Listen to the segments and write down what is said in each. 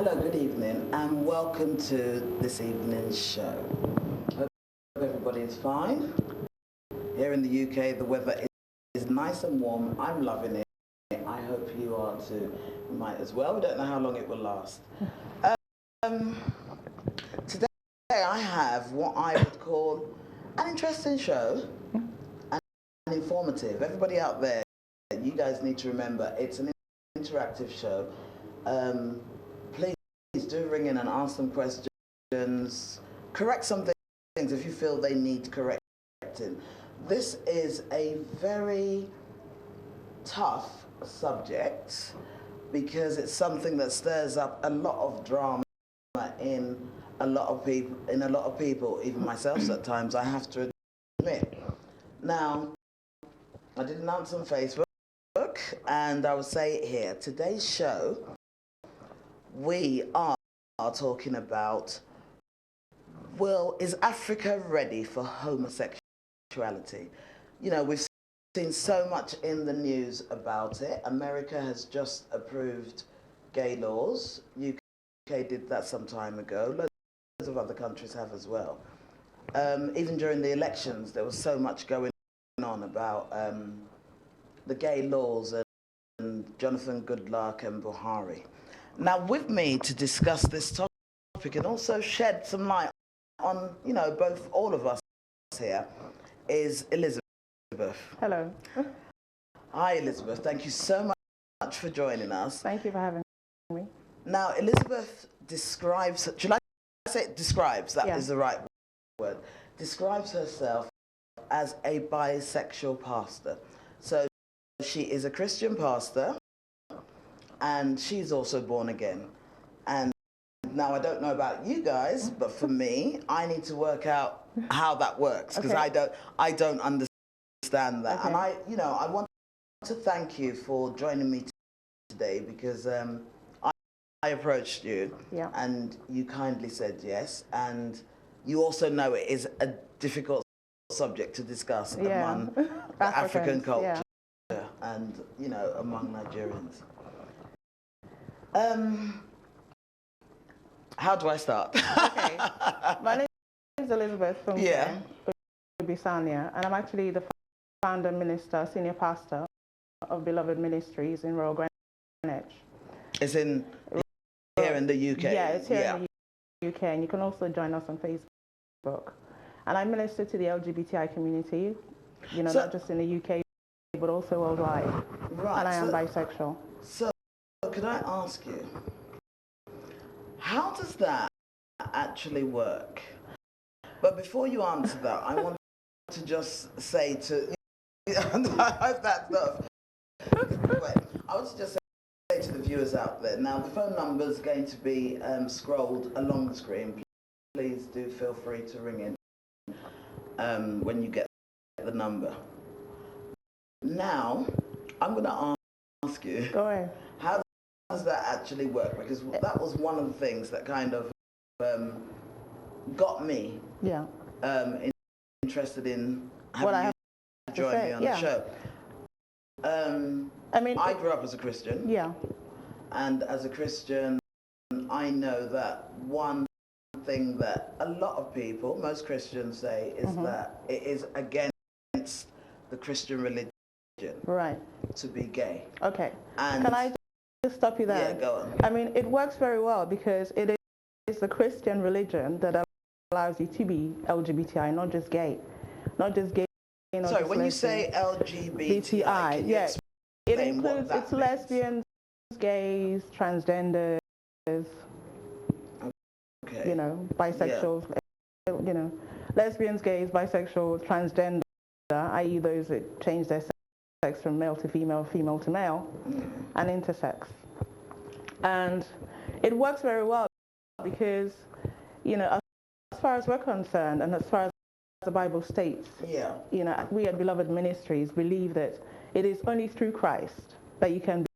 Hello, good evening, and welcome to this evening's show. Hope everybody is fine. Here in the UK, the weather is nice and warm. I'm loving it. I hope you are too. You might as well. We don't know how long it will last. Today I have what I would call an interesting show and informative. Everybody out there, you guys need to remember it's an interactive show. Please do ring in and ask some questions. Correct some things if you feel they need correcting. This is a very tough subject because it's something that stirs up a lot of drama in a lot of people, even myself at times, I have to admit. Now, I did announce on Facebook, and I will say it here. Today's show, we are talking about, well, is Africa ready for homosexuality? You know, we've seen so much in the news about it. America has just approved gay laws. UK did that some time ago. Loads of other countries have as well. Even during the elections, there was so much going on about the gay laws and Jonathan Goodluck and Buhari. Now, with me to discuss this topic and also shed some light on, you know, all of us here, is Elizabeth. Hello. Hi, Elizabeth. Thank you so much for joining us. Thank you for having me. Now, Elizabeth describes, should I say describes, that is the right word, describes herself as a bisexual pastor. So she is a Christian pastor, and she's also born again. And now I don't know about you guys, but for me, I need to work out how that works, because I don't understand that. Okay. And I want to thank you for joining me today, because I approached you, and you kindly said yes, and you also know it is a difficult subject to discuss among the African culture and, you know, among Nigerians. How do I start? Okay. My name is Elizabeth from Bisania, and I'm actually the founder, minister, senior pastor of Beloved Ministries in Royal Greenwich. It's in here in the UK? Yeah, it's here in the UK, and you can also join us on Facebook. And I minister to the LGBTI community, you know, not just in the UK, but also worldwide. Right. And I am bisexual. So, could I ask you, how does that actually work? But before you answer that, I want to just say to, I hope that's not, I want to just say to the viewers out there, now the phone number is going to be scrolled along the screen. Please do feel free to ring in when you get the number. Now, I'm going to ask you, how does that actually work? Because that was one of the things that kind of got me interested in having you join me on the show. I mean, I grew up as a Christian. Yeah. And as a Christian, I know that one thing that a lot of people, most Christians say, is that it is against the Christian religion to be gay. Okay. And can I just stop you there? Yeah, go on. I mean, it works very well because it is the Christian religion that allows you to be LGBTI, not just gay. Not just gay. Sorry, when you say LGBTI, yes, it includes it's lesbians, gays, transgenders, you know, bisexuals, you know, lesbians, gays, bisexual, transgender, i.e. those that change their sex from male to female, female to male, and intersex. And it works very well because, you know, as far as we're concerned and as far as the Bible states, you know, we at Beloved Ministries believe that it is only through Christ that you can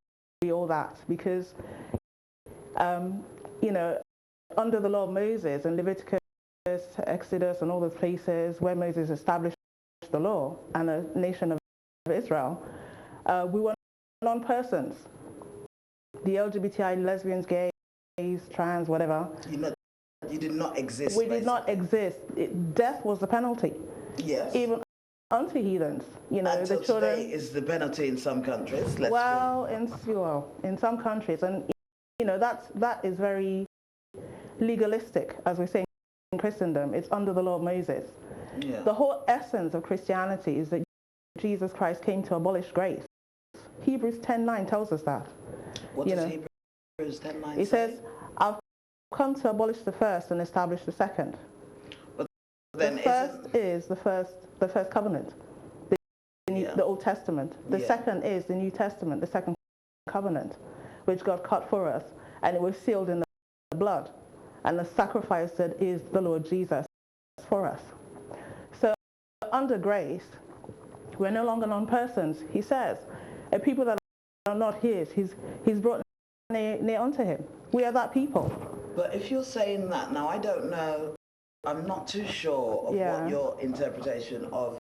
be all that, because, you know, under the law of Moses and Leviticus, Exodus, and all those places where Moses established the law and the nation of Israel, we were non-persons. The LGBTI, lesbians, gays, trans, whatever. You did not exist. We did not exist. Death was the penalty. Yes. Even unto heathens, Until the children. today is the penalty in some countries. In some countries, and that is very legalistic, as we say in Christendom. It's under the law of Moses. Yeah. The whole essence of Christianity is that Jesus Christ came to abolish grace. Hebrews 10:9 tells us that. What does Hebrews 10:9 say? It says, "I've come to abolish the first and establish the second." But then the first is the first covenant, the Old Testament. The second is the New Testament, the second covenant, which God cut for us, and it was sealed in the blood, and the sacrifice that is the Lord Jesus for us. So under grace, we're no longer non-persons. He says, a people that are not his, he's brought near unto him. We are that people. But if you're saying that, now I don't know, I'm not too sure of what your interpretation of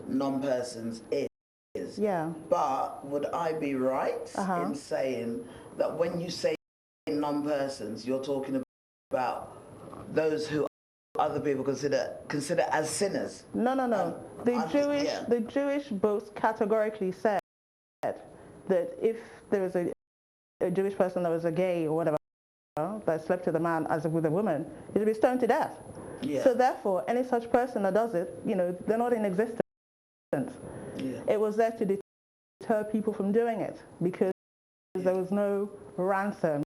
non-persons is. Yeah. But would I be right in saying that when you say non-persons, you're talking about those who other people consider as sinners? No. The Jewish books categorically said that if there was a Jewish person that was a gay or whatever that slept with a man as with a woman, it would be stoned to death. Yeah. So therefore, any such person that does it, they're not in existence. Yeah. It was there to deter people from doing it because there was no ransom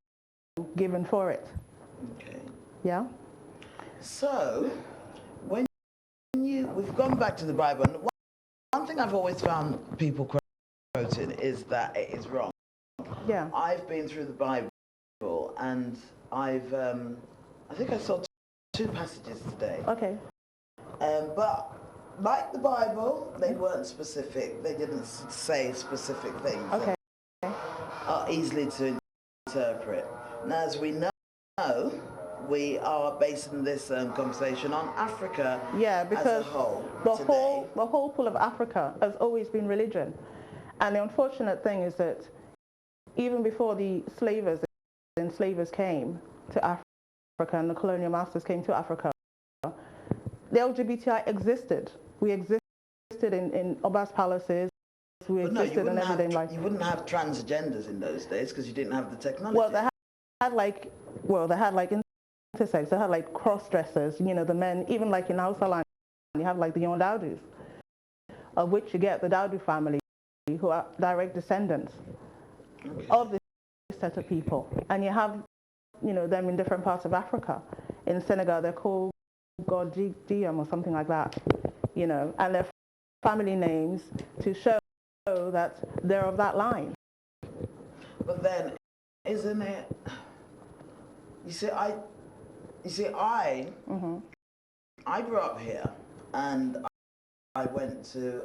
given for it. Okay. Yeah. So, we've gone back to the Bible, and one thing I've always found people quoting is that it is wrong. Yeah. I've been through the Bible, and I think I saw two passages today. Okay. But like the Bible, they weren't specific. They didn't say specific things. Okay. Are easily to interpret. Now, as we know, we are basing this conversation on Africa because as a whole. The whole pool of Africa has always been religion. And the unfortunate thing is that even before the enslavers came to Africa and the colonial masters came to Africa, the LGBTI existed. We existed in Oba's palaces. We existed in everyday life. You wouldn't have transgenders in those days because you didn't have the technology. Well, they had like intersex. They had like cross-dressers. The men, even like in Hausa land, you have like the Yondaudus, of which you get the Daudu family, who are direct descendants of this set of people. And you have, them in different parts of Africa. In Senegal, they're called Godjiam or something like that, and their family names to show that they're of that line. But then, isn't it? I grew up here, and I went to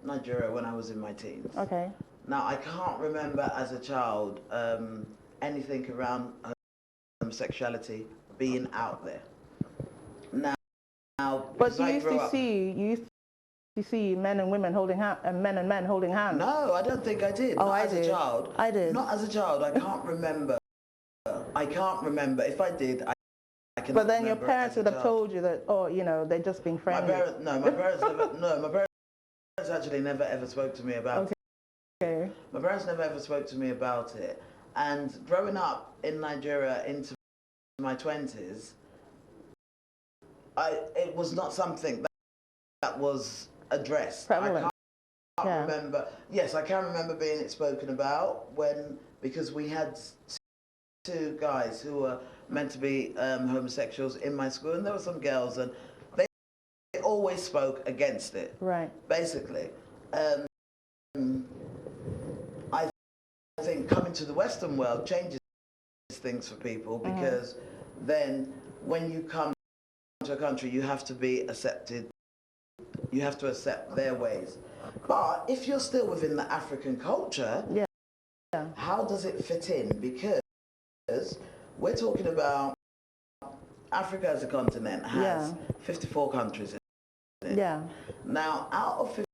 Nigeria when I was in my teens. Okay. Now, I can't remember as a child anything around homosexuality being out there. Now, but you used to see men and women holding hands, and men and men holding hands. No, I don't think I did. Oh, Not as a child. I did. Not as a child. I can't remember. If I did, I can. But then your parents would have told you that, they're just being friendly. My parents actually never ever spoke to me about it. Okay. My parents never ever spoke to me about it. And growing up in Nigeria into my 20s, it was not something that was addressed. Prevalent. I can't remember. Yes, I can remember being spoken about because we had two guys who were meant to be homosexuals in my school, and there were some girls, and they always spoke against it. Right. Basically, I think coming to the Western world changes things for people because then when you come to a country, you have to be accepted. You have to accept their ways. But if you're still within the African culture, how does it fit in? Because we're talking about Africa as a continent has 54 countries in it. Yeah. Now, out of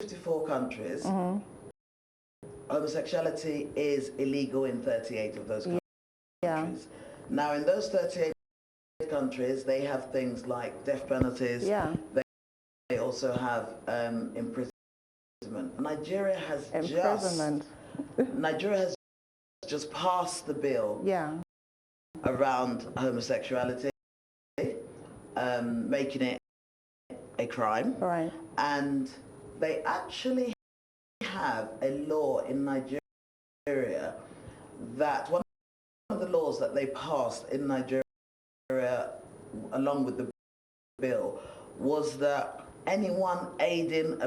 54 countries, homosexuality is illegal in 38 of those countries. countries. Now, in those 38 countries, they have things like death penalties. Yeah. They also have imprisonment. Nigeria has just passed the bill around homosexuality, making it a crime. Right. And they actually have a law in Nigeria that one of the laws that they passed in Nigeria along with the bill was that anyone aiding,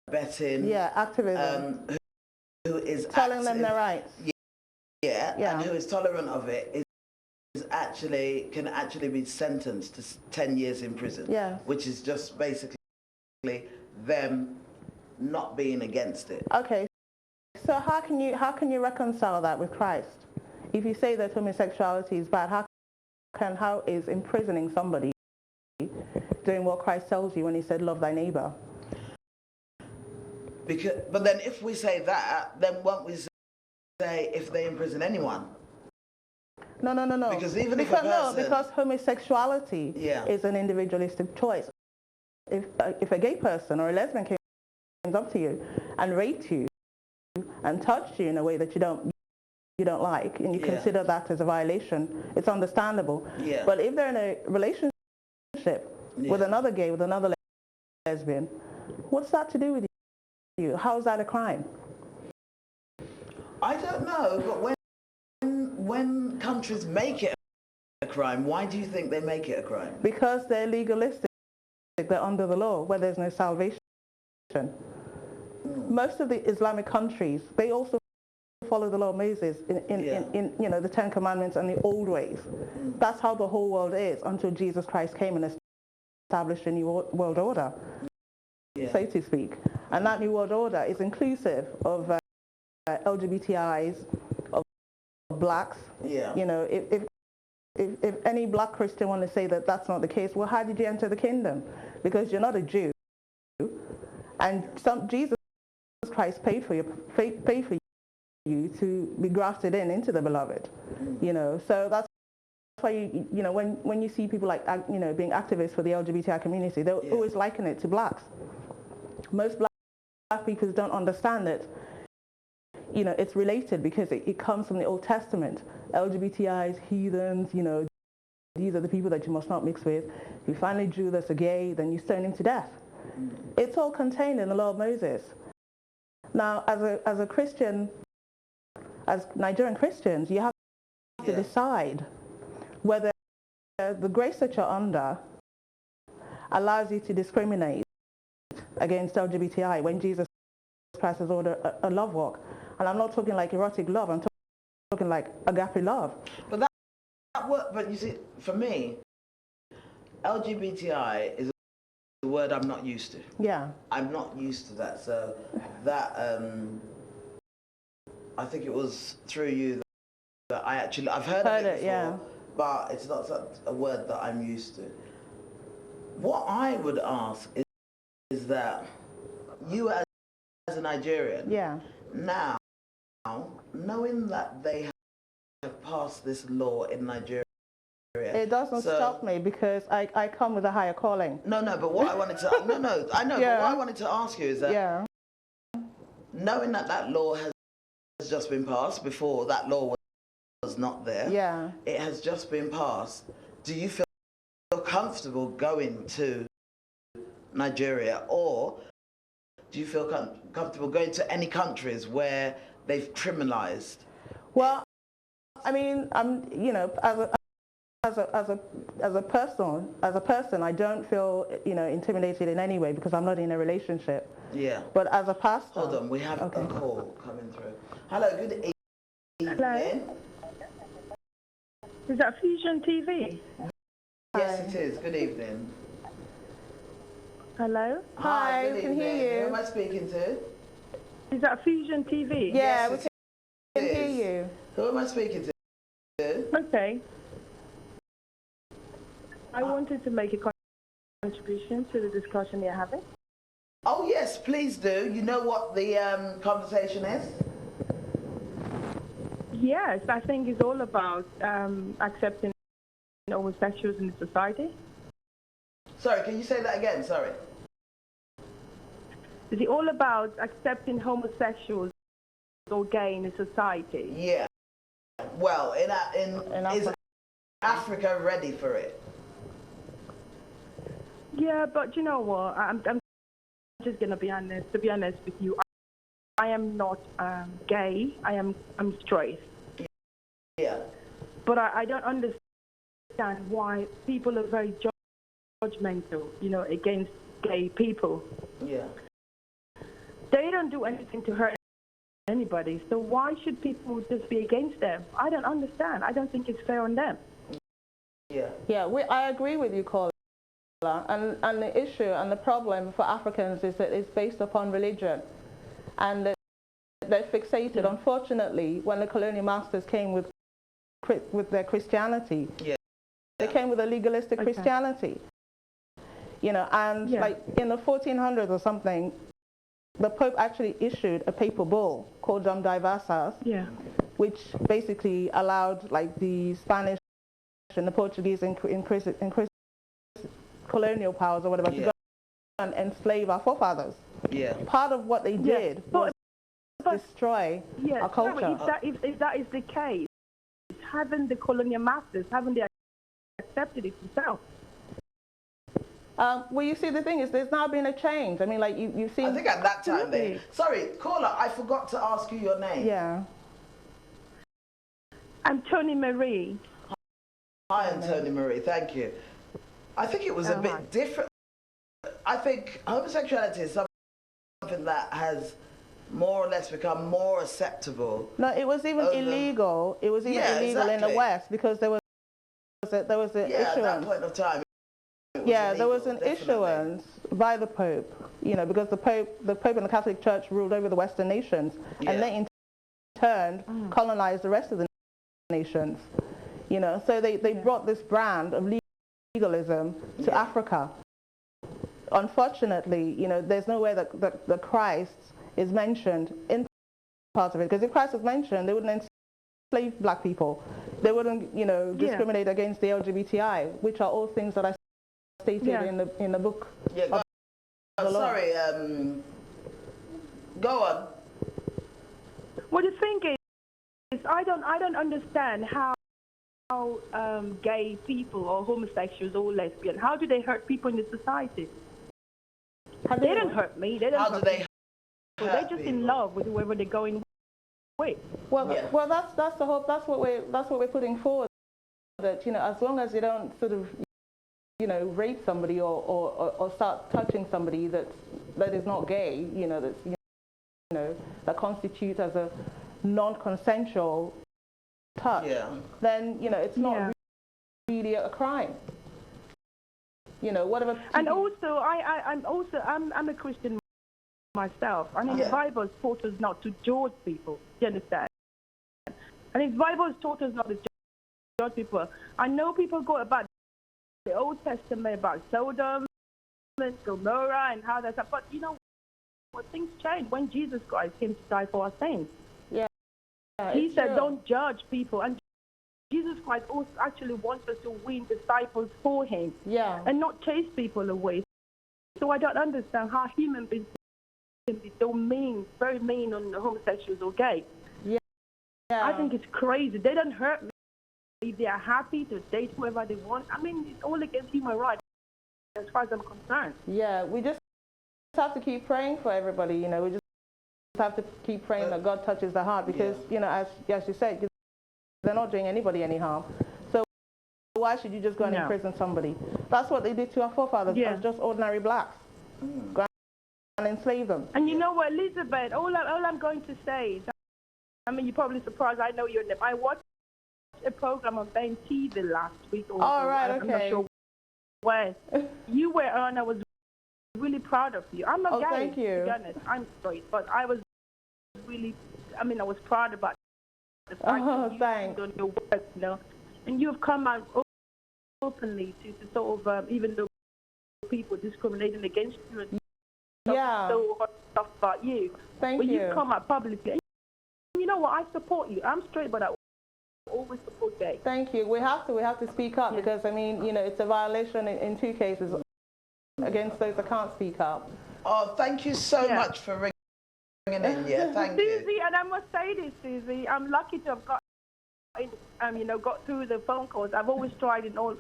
abetting, activism, who is telling them their rights, and who is tolerant of it can actually be sentenced to 10 years in prison, which is just basically them not being against it. Okay, so how can you reconcile that with Christ? If you say that homosexuality is bad, how is imprisoning somebody doing what Christ tells you when he said love thy neighbor? But then if we say that, then won't we say if they imprison anyone? No. Because homosexuality is an individualistic choice. If a gay person or a lesbian came up to you and raped you and touched you in a way that you don't like, and you consider that as a violation, it's understandable. But if they're in a relationship with another gay, with another lesbian, what's that to do with you? How is that a crime? I don't know, but when countries make it a crime, why do you think they make it a crime? Because they're legalistic. They're under the law where there's no salvation. Most of the Islamic countries, they also follow the law of Moses in the Ten Commandments and the old ways. That's how the whole world is until Jesus Christ came and established a new world order, so to speak. And that new world order is inclusive of LGBTIs, of blacks. If any black Christian want to say that that's not the case, well, how did you enter the kingdom? Because you're not a Jew, and Jesus Christ paid for you to be grafted into the beloved. So that's why when you see people like being activists for the LGBTI community, they'll always liken it to blacks. Most black people don't understand that it's related because it comes from the Old Testament. LGBTIs, heathens, these are the people that you must not mix with. If you find a Jew that's a gay, then you stone him to death. It's all contained in the law of Moses. Now, as a Christian, as Nigerian Christians, you have to decide whether the grace that you're under allows you to discriminate against LGBTI when Jesus Christ has ordered a love walk. And I'm not talking like erotic love, I'm talking like agape love. But you see, for me, LGBTI is a word I'm not used to. Yeah. I'm not used to that. So that, I think it was through you that I've heard of it before, but it's not a word that I'm used to. What I would ask is that you as a Nigerian, now, knowing that they have passed this law in Nigeria, it doesn't stop me because I come with a higher calling. No, but what I wanted to I know, but what I wanted to ask you is that knowing that law has just been passed, before that law was not there, it has just been passed, do you feel comfortable going to Nigeria, or do you feel comfortable going to any countries where they've criminalized? Well, I mean, as a person, I don't feel intimidated in any way because I'm not in a relationship. Yeah. But as a pastor. Hold on, we have a call coming through. Hello, good evening. Hello. Is that Fusion TV? Yes, it is. Good evening. Hello. Hi, good we can evening. hear you. Who am I speaking to? Is that Fusion TV? Yeah, we can hear you. Who am I speaking to? Okay. I wanted to make a contribution to the discussion you're having. Oh yes, please do. You know what the conversation is? Yes, I think it's all about accepting homosexuals in the society. Sorry, can you say that again? Sorry. Is it all about accepting homosexuals or gay in the society? Yeah. Well, is Africa ready for it? Yeah, but you know what? I'm just gonna be honest. To be honest with you, I am not gay. I'm straight. Yeah. But I don't understand why people are very judgmental, against gay people. Yeah. They don't do anything to hurt anybody, so why should people just be against them? I don't understand. I don't think it's fair on them. Yeah. Yeah, I agree with you, Carla. And the issue and the problem for Africans is that it's based upon religion, and they're fixated. Yeah. Unfortunately, when the colonial masters came with their Christianity, they came with a legalistic Christianity. And like in the 1400s or something, the Pope actually issued a papal bull called Diversas, which basically allowed like the Spanish and the Portuguese and colonial powers or whatever to go and enslave our forefathers. Yeah. Part of what they did was destroy our culture. If that is the case, haven't the colonial masters, haven't they accepted it themselves? Well, you see, the thing is, there's now been a change. I mean, like, you've seen... I think at that time, sorry, caller, I forgot to ask you your name. Yeah. I'm Tony Marie. Hi, Tony Marie, thank you. I think it was a bit different. I think homosexuality is something that has more or less become more acceptable. No, it was even illegal. It was even illegal in the West because there was an issuance. At that point of time. There was an issuance by the Pope, because the Pope and the Catholic Church ruled over the Western nations, and they in turn colonized the rest of the nations. So they brought this brand of legalism to Africa. Unfortunately, there's nowhere that Christ is mentioned in part of it, because if Christ was mentioned, they wouldn't enslave black people. They wouldn't, discriminate against the LGBTI, which are all things that I stated in the book. Yeah, sorry, go on. Well, the thing is, I don't understand how gay people or homosexuals or lesbian, how do they hurt people in the society? They don't hurt me. They don't how do they hurt They're just people? in love with whoever they're going with. Well, that's the hope. That's what we're putting forward. That as long as you don't sort of rape somebody or start touching somebody that is not gay, that constitutes as a non-consensual touch, then it's not really a crime. Whatever. And also, I'm a Christian myself. I mean, the Bible has taught us not to judge people. Do you understand? And the Bible has taught us not to judge people. I know people go about the Old Testament about Sodom and Gomorrah and how that's, but things change when Jesus Christ came to die for our sins. He said, don't judge people. And Jesus Christ also actually wants us to win disciples for him and not chase people away. So I don't understand how human beings can be so mean, very mean on the homosexuals or gay. I think it's crazy. They don't hurt me. If they are happy to date whoever they want, I mean, it's all against human rights as far as I'm concerned. Yeah, we just have to keep praying for everybody. We just have to keep praying that God touches their heart, because as you said, they're not doing anybody any harm. So why should you just go and imprison somebody? That's what they did to our forefathers as just ordinary blacks. Go and enslave them. And you know what, Elizabeth, all I'm going to say is, I mean, you're probably surprised I know your name. I watched a program on Ben TV last week. I'm not sure when. You were on. I was really proud of you. I'm not gay, thank you. to be honest. I'm straight, but I was really, I was proud about the fact that you've done your work, and you've come out openly to sort of, even though people discriminating against you and stuff about you. Thank you. You've come out publicly. And you know what? I support you. I'm straight, but always support gay. Thank you. We have to speak up because I mean, you know, it's a violation in two cases against those that can't speak up. Oh, thank you so much for ringing in. Yeah, thank you. Susie, and I must say this, Susie, I'm lucky to have got, you know, got through the phone calls. I've always tried in all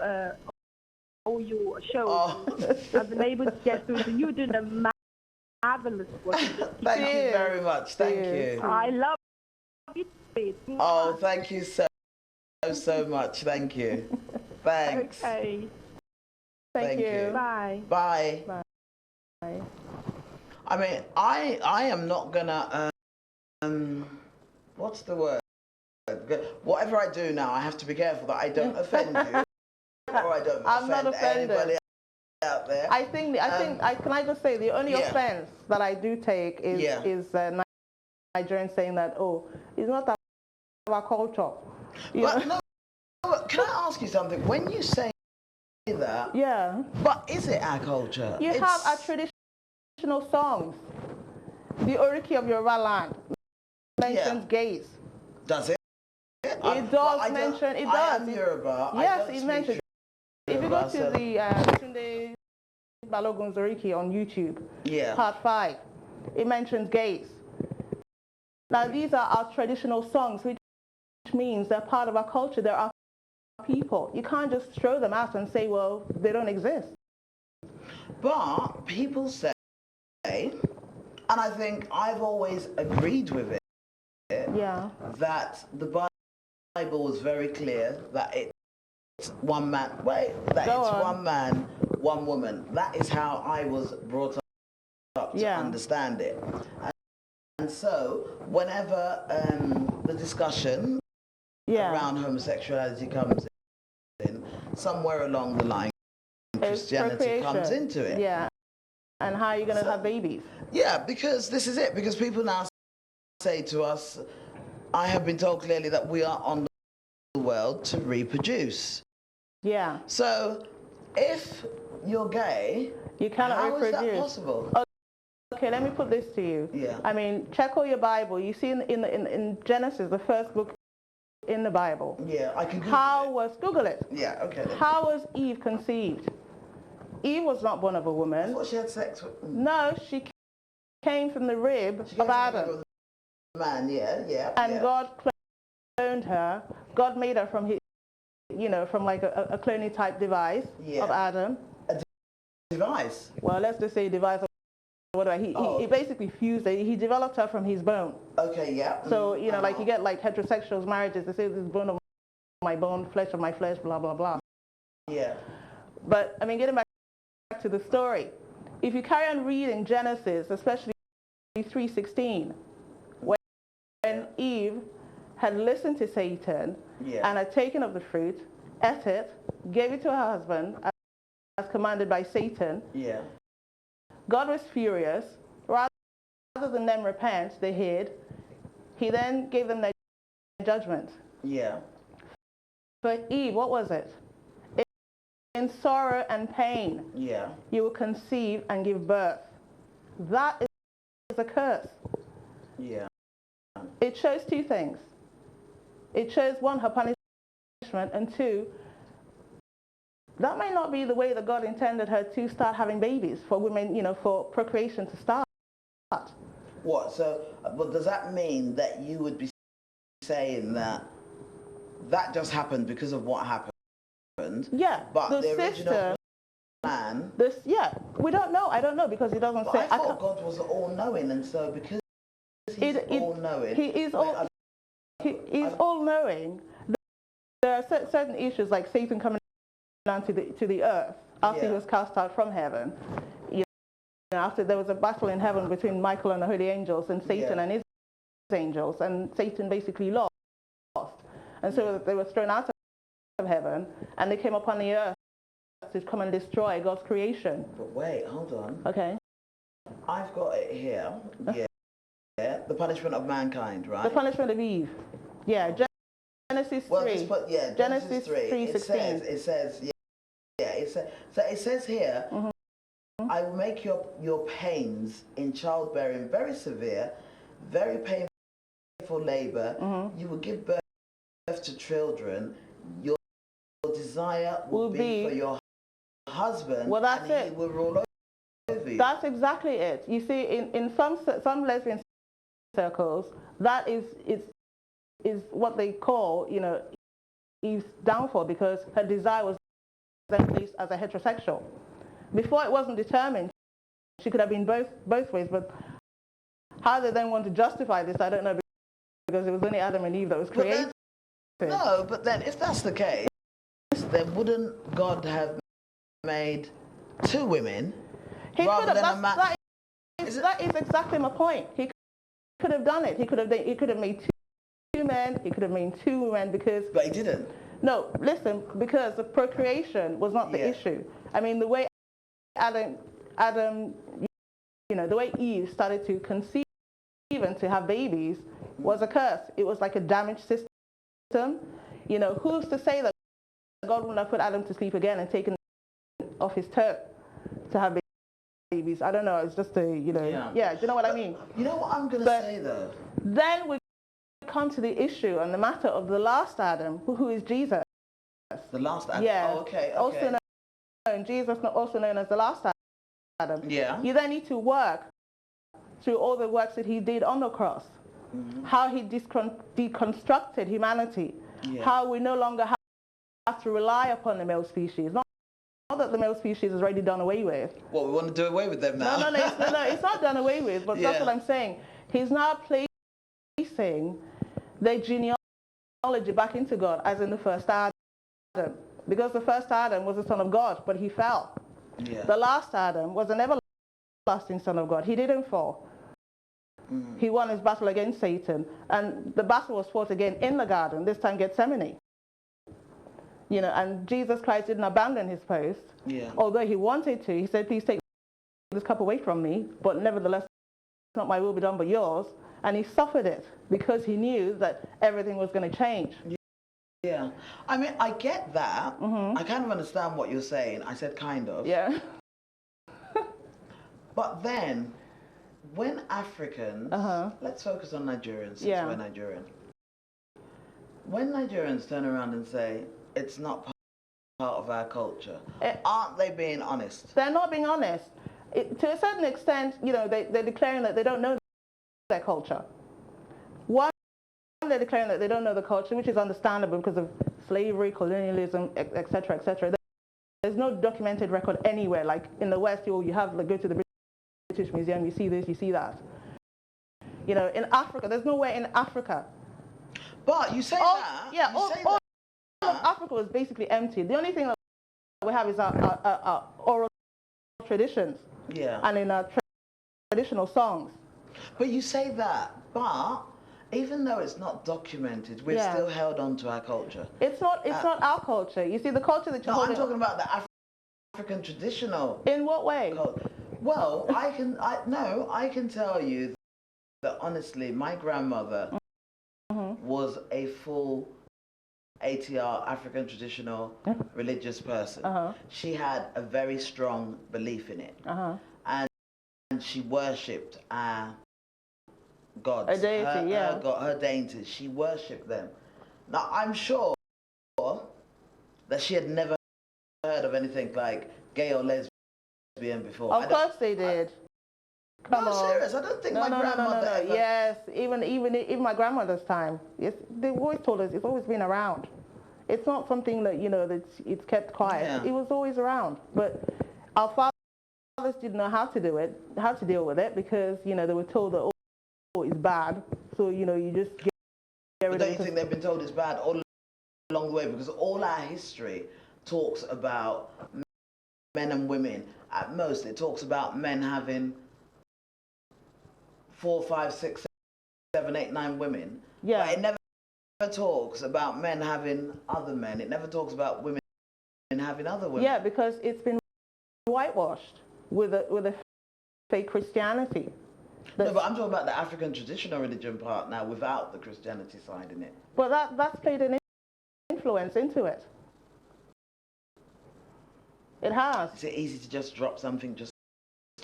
your shows. Oh. I've been able to get through. So you're doing a marvelous work. Thank you very much. Thank you. I love it. Oh, thank you so much. Thank you. Thanks. Okay. Thank you. Bye. Bye. Bye. I mean, I am not gonna what's the word? Whatever I do now, I have to be careful that I don't offend you or I don't offend anybody out there. I think can I just say the only offense that I do take is Nigerians saying that, oh, it's not our culture. But no, can I ask you something? When you say that, but is it our culture? You have our traditional songs. The Oriki of Yoruba land mentions gays. Does it? It does mention. It does. I am Yoruba. Yes, it mentions. If you go to the Tunde Balogun's Oriki on YouTube, part 5, it mentions gays. Now these are our traditional songs, which means they're part of our culture. They're our people. You can't just throw them out and say, well, they don't exist. But people say, and I think I've always agreed with it, that the Bible was very clear that it's one man, one man, one woman. That is how I was brought up to understand it. And so whenever the discussion around homosexuality comes in, somewhere along the line, Christianity comes into it. Yeah. And how are you going to have babies? Yeah, because this is it. Because people now say to us, I have been told clearly that we are on the world to reproduce. Yeah. So if you're gay, you cannot reproduce. How is that possible? Okay, let me put this to you. Yeah. I mean, check all your Bible. You see in Genesis, the first book in the Bible. Yeah, I can Google it. Yeah, okay. How was Eve conceived? Eve was not born of a woman. I thought she had sex with... No, she came from the rib of Adam. Man, and God cloned her. God made her from his, from like a cloning type device of Adam. A device? Well, let's just say device. He basically fused it. He developed her from his bone. Okay, yeah. So, like you get like heterosexual marriages, they say this is bone of my bone, flesh of my flesh, blah, blah, blah. Yeah. But, I mean, getting back to the story, if you carry on reading Genesis, especially 3:16, when Eve had listened to Satan and had taken of the fruit, ate it, gave it to her husband, as commanded by Satan, God was furious. Rather than them repent, they hid. He then gave them their judgment. Yeah. For Eve, what was it? In sorrow and pain, you will conceive and give birth. That is a curse. Yeah. It shows two things. It shows, one, her punishment, and two, that may not be the way that God intended her to start having babies, for women, for procreation to start. What? So, but does that mean that you would be saying that just happened because of what happened? Yeah. But the original plan... we don't know. I don't know, because he doesn't say... I thought God was all-knowing, and so because he's all-knowing... He is all-knowing. There are certain issues, like Satan coming down to the earth after he was cast out from heaven. After there was a battle in heaven between Michael and the holy angels and Satan and his angels, and Satan basically lost. And so they were thrown out of heaven, and they came upon the earth to come and destroy God's creation. But wait, hold on. Okay. I've got it here. Yeah. The punishment of mankind, right? The punishment of Eve. Yeah. Genesis 3. Genesis 3:16. It says here, I will make your pains in childbearing very severe, very painful labor. You will give birth birth to children, your desire will be for your husband, well, that's and it. he will roll over you. That's exactly it. You see, in some lesbian circles, that is what they call, Eve's downfall, because her desire was then placed as a heterosexual. Before it wasn't determined, she could have been both ways, but how they then want to justify this, I don't know, because it was only Adam and Eve that was created. But then if that's the case, then wouldn't God have made two women rather than a man? That is exactly my point. He could have done it. He could have made two men. He could have made two women, because. But he didn't. No, listen, because the procreation was not the issue. I mean, the way Adam, the way Eve started to conceive and to have babies was a curse. It was like a damaged system. Who's to say that God wouldn't have put Adam to sleep again and taken off his toe to have babies? I don't know. It's just do you know what I mean? You know what I'm going to say, though? Then we come to the issue and the matter of the last Adam, who is Jesus. The last Adam? Yeah. Oh, okay. Also known, Jesus, also known as the last Adam. Yeah. You then need to work through all the works that he did on the cross, how he deconstructed humanity, how we no longer have to rely upon the male species. Not that the male species is already done away with. Well, we want to do away with them now. No, it's not done away with, but that's what I'm saying. He's now placing the genealogy back into God, as in the first Adam. Because the first Adam was the son of God, but he fell. Yeah. The last Adam was an everlasting son of God. He didn't fall. He won his battle against Satan, and the battle was fought again in the garden, this time Gethsemane. And Jesus Christ didn't abandon his post. Yeah. Although he wanted to. He said, please take this cup away from me, but nevertheless, not my will be done but yours. And he suffered it because he knew that everything was going to change. Yeah. I mean, I get that. I kind of understand what you're saying. I said kind of. Yeah. But then, when Africans, let's focus on Nigerians, since we're Nigerian. When Nigerians turn around and say, it's not part of our culture, aren't they being honest? They're not being honest. To a certain extent, they're declaring that they don't know their culture. One, they're declaring that they don't know the culture, which is understandable because of slavery, colonialism, etc., etc. There's no documented record anywhere. Like in the West, you have go to the British Museum, you see this, you see that. In Africa, there's nowhere in Africa. But you say that. Yeah, all of Africa was basically empty. The only thing that we have is our oral traditions. Yeah. And in our traditional songs. But you say that, but even though it's not documented, we're still held on to our culture. It's not our culture. You see, the culture that you're holding... I'm talking about the African traditional. In what way? Culture. Well, I can tell you that honestly, my grandmother was a full ATR, African traditional religious person. She had a very strong belief in it. And she worshipped our gods. A deity, her deities. She worshipped them. Now, I'm sure that she had never heard of anything like gay or lesbian before. Of course they did. Come on. Serious. I don't think my grandmother ever... Yes, even my grandmother's time. Yes, they always told us it's always been around. It's not something that, it's kept quiet. Yeah. It was always around. But our fathers didn't know how to deal with it because, they were told that, it's bad. So, you just get rid of it. But don't you think they've been told it's bad all along the way? Because all our history talks about men and women. At most, it talks about men having 4, 5, 6, 7, 8, 9 women. Yeah. But it never talks about men having other men. It never talks about women having other women. Yeah, because it's been whitewashed with a fake Christianity. No, but I'm talking about the African traditional religion part now without the Christianity side in it. But that's played an influence into it. It has. Is it easy to just drop something just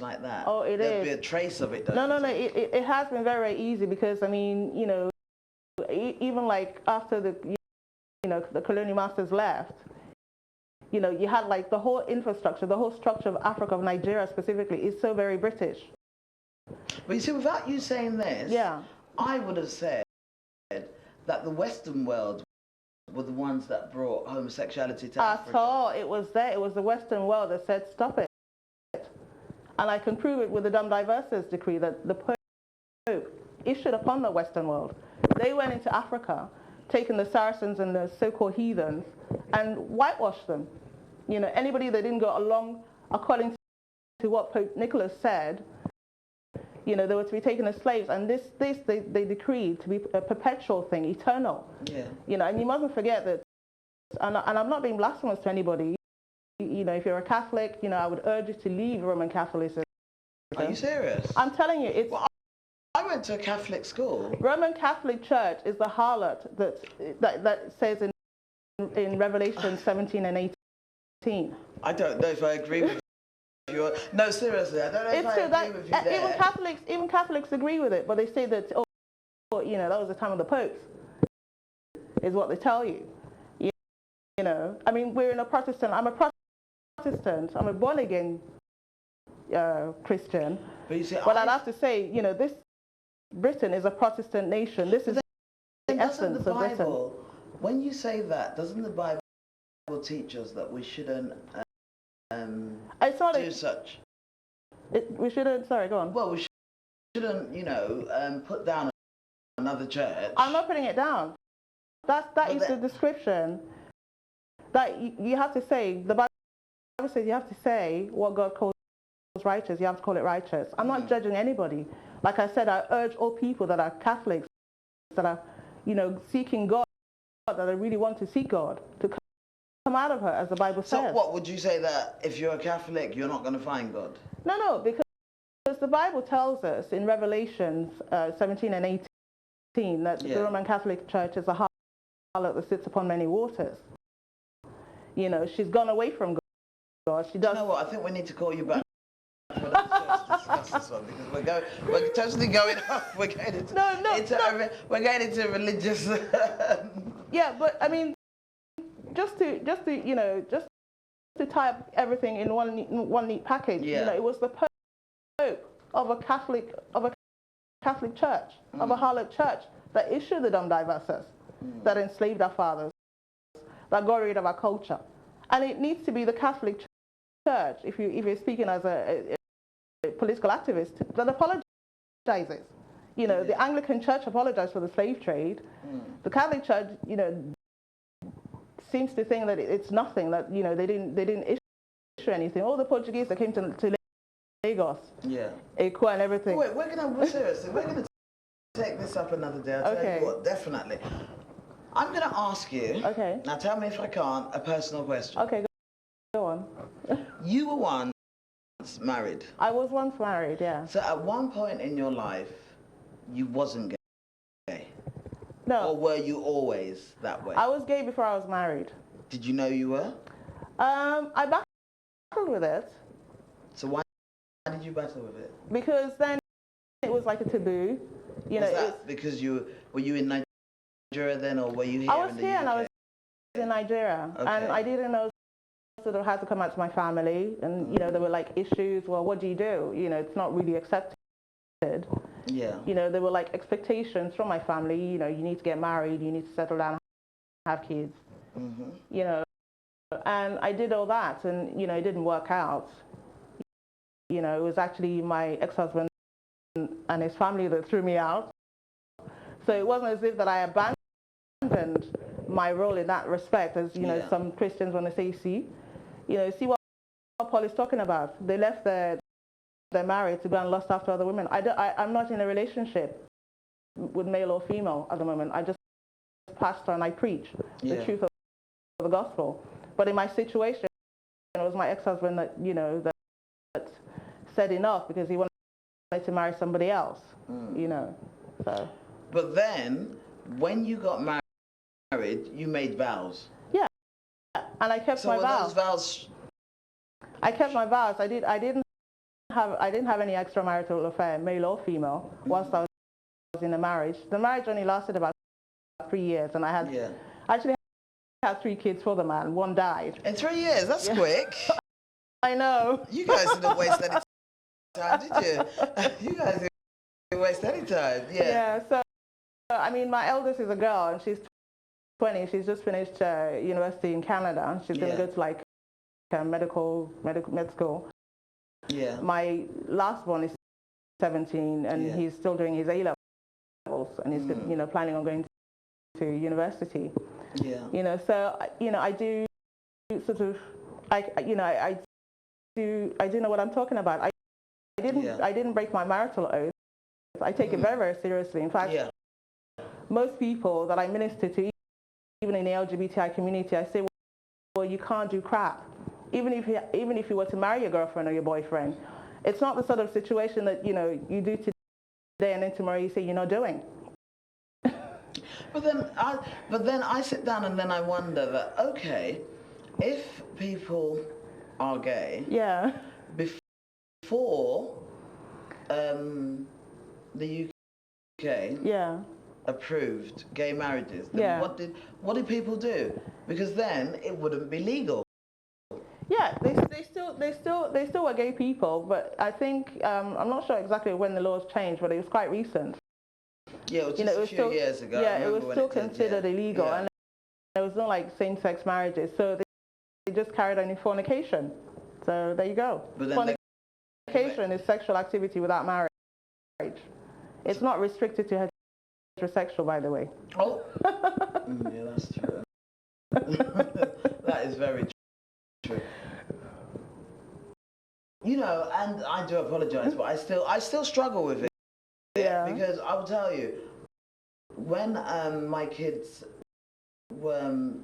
like that? Oh, it is. There'll be a trace of it. No. It has been very easy because, I mean, even like after the the colonial masters left, you had like the whole infrastructure, the whole structure of Africa, of Nigeria specifically, is so very British. But you see, without you saying this, Yeah. I would have said that the Western world were the ones that brought homosexuality to Africa. At all, it was the Western world that said stop it. And I can prove it with the Dumb Diverses decree that the Pope issued upon the Western world. They went into Africa, taking the Saracens and the so-called heathens, and whitewashed them. Anybody that didn't go along according to what Pope Nicholas said, they were to be taken as slaves, and this they decreed to be a perpetual thing, eternal. Yeah. And you mustn't forget that, and I'm not being blasphemous to anybody, if you're a Catholic, I would urge you to leave Roman Catholicism. Are you serious? I'm telling you, it's... Well, I went to a Catholic school. Roman Catholic Church is the harlot that says in Revelation 17 and 18. I don't know if I agree with you. No, seriously, I don't know if I agree with you there. Even Catholics agree with it, but they say that, that was the time of the popes, is what they tell you. I mean, we're in a Protestant, I'm a Protestant, I'm a born-again Christian, but I'd have to say, this Britain is a Protestant nation. This is the essence of Britain. When you say that, doesn't the Bible teach us that we shouldn't do such? We shouldn't, sorry, go on. Well, we shouldn't, put down another church. I'm not putting it down. That is the description. That you have to say, the Bible says you have to say what God calls righteous, you have to call it righteous. I'm not judging anybody. Like I said, I urge all people that are Catholics, that are, seeking God, that I really want to seek God, to come out of her, as the Bible says. So what, would you say that if you're a Catholic, you're not going to find God? No, because the Bible tells us in Revelation 17 and 18 that the Roman Catholic Church is a harlot that sits upon many waters. She's gone away from God. She does. You know what? I think we need to call you back for another church to discuss this one, because we're totally going off. We're going into we're going into religious. Yeah, but I mean, just to tie up everything in one neat package. Yeah. It was the Pope of a Catholic church, of a harlot church, that issued the Dumb Diverses, that enslaved our fathers, that got rid of our culture. And it needs to be the Catholic Church, if you're speaking as a political activist, that apologizes. The Anglican Church apologized for the slave trade. The Catholic Church, seems to think that it's nothing, that, they didn't issue anything. All the Portuguese that came to Lagos, Eko and everything. Wait, we're gonna take this up another day. I'll tell you what, definitely. I'm going to ask you, now tell me if I can't, a personal question. Okay, go on. You were once married. I was once married, yeah. So at one point in your life, you wasn't gay? No. Or were you always that way? I was gay before I was married. Did you know you were? I battled with it. So why did you battle with it? Because then it was like a taboo. Was that because were you in Nigeria then, or were you here? I was here and I was in Nigeria, and I didn't know sort of how to come out to my family, and there were like issues. Well, what do you do? It's not really accepted. Yeah. There were like expectations from my family. You need to get married, you need to settle down, have kids. And I did all that, and it didn't work out. It was actually my ex-husband and his family that threw me out. So it wasn't as if that I abandoned my role in that respect, as some Christians want to say, see what Paul is talking about. They left their marriage to go and lust after other women. I'm not in a relationship with male or female at the moment. I just pastor and I preach the truth of the gospel. But in my situation, it was my ex-husband that that said enough, because he wanted to marry somebody else. So. But then, when you got married, you made vows. Yeah, and I kept my vows. So those vows? I kept my vows. I didn't have any extramarital affair, male or female, whilst I was in a marriage. The marriage only lasted about 3 years, and I actually had 3 kids for the man. 1 died. In 3 years, that's quick. I know. You guys didn't waste any time, did you? You guys didn't waste any time. Yeah. Yeah. So, I mean, my eldest is a girl, and she's 20. She's just finished university in Canada. She's going to go to like med school. Yeah. My last one is 17, and he's still doing his A levels, and he's planning on going to university. Yeah. So I do sort of I do know what I'm talking about. I didn't break my marital oath. I take it very, very seriously. In fact, most people that I minister to, even in the LGBTI community, I say, well, you can't do crap. Even if you were to marry your girlfriend or your boyfriend, it's not the sort of situation that you do today and then tomorrow you say you're not doing. But then I sit down and then I wonder that, okay, if people are gay, before the UK approved gay marriages, then what did people do? Because then it wouldn't be legal. Yeah, they still were gay people, but I think I'm not sure exactly when the laws changed, but it was quite recent. Yeah, it was just a few years ago. Yeah, it was still considered illegal, and there was no like same-sex marriages, so they just carried on in fornication. So there you go. Fornication is sexual activity without marriage. It's not restricted to heterosexual, by the way. Oh, yeah, that's true. That is very true. And I do apologize, but I still struggle with it. Yeah. Because I will tell you, when my kids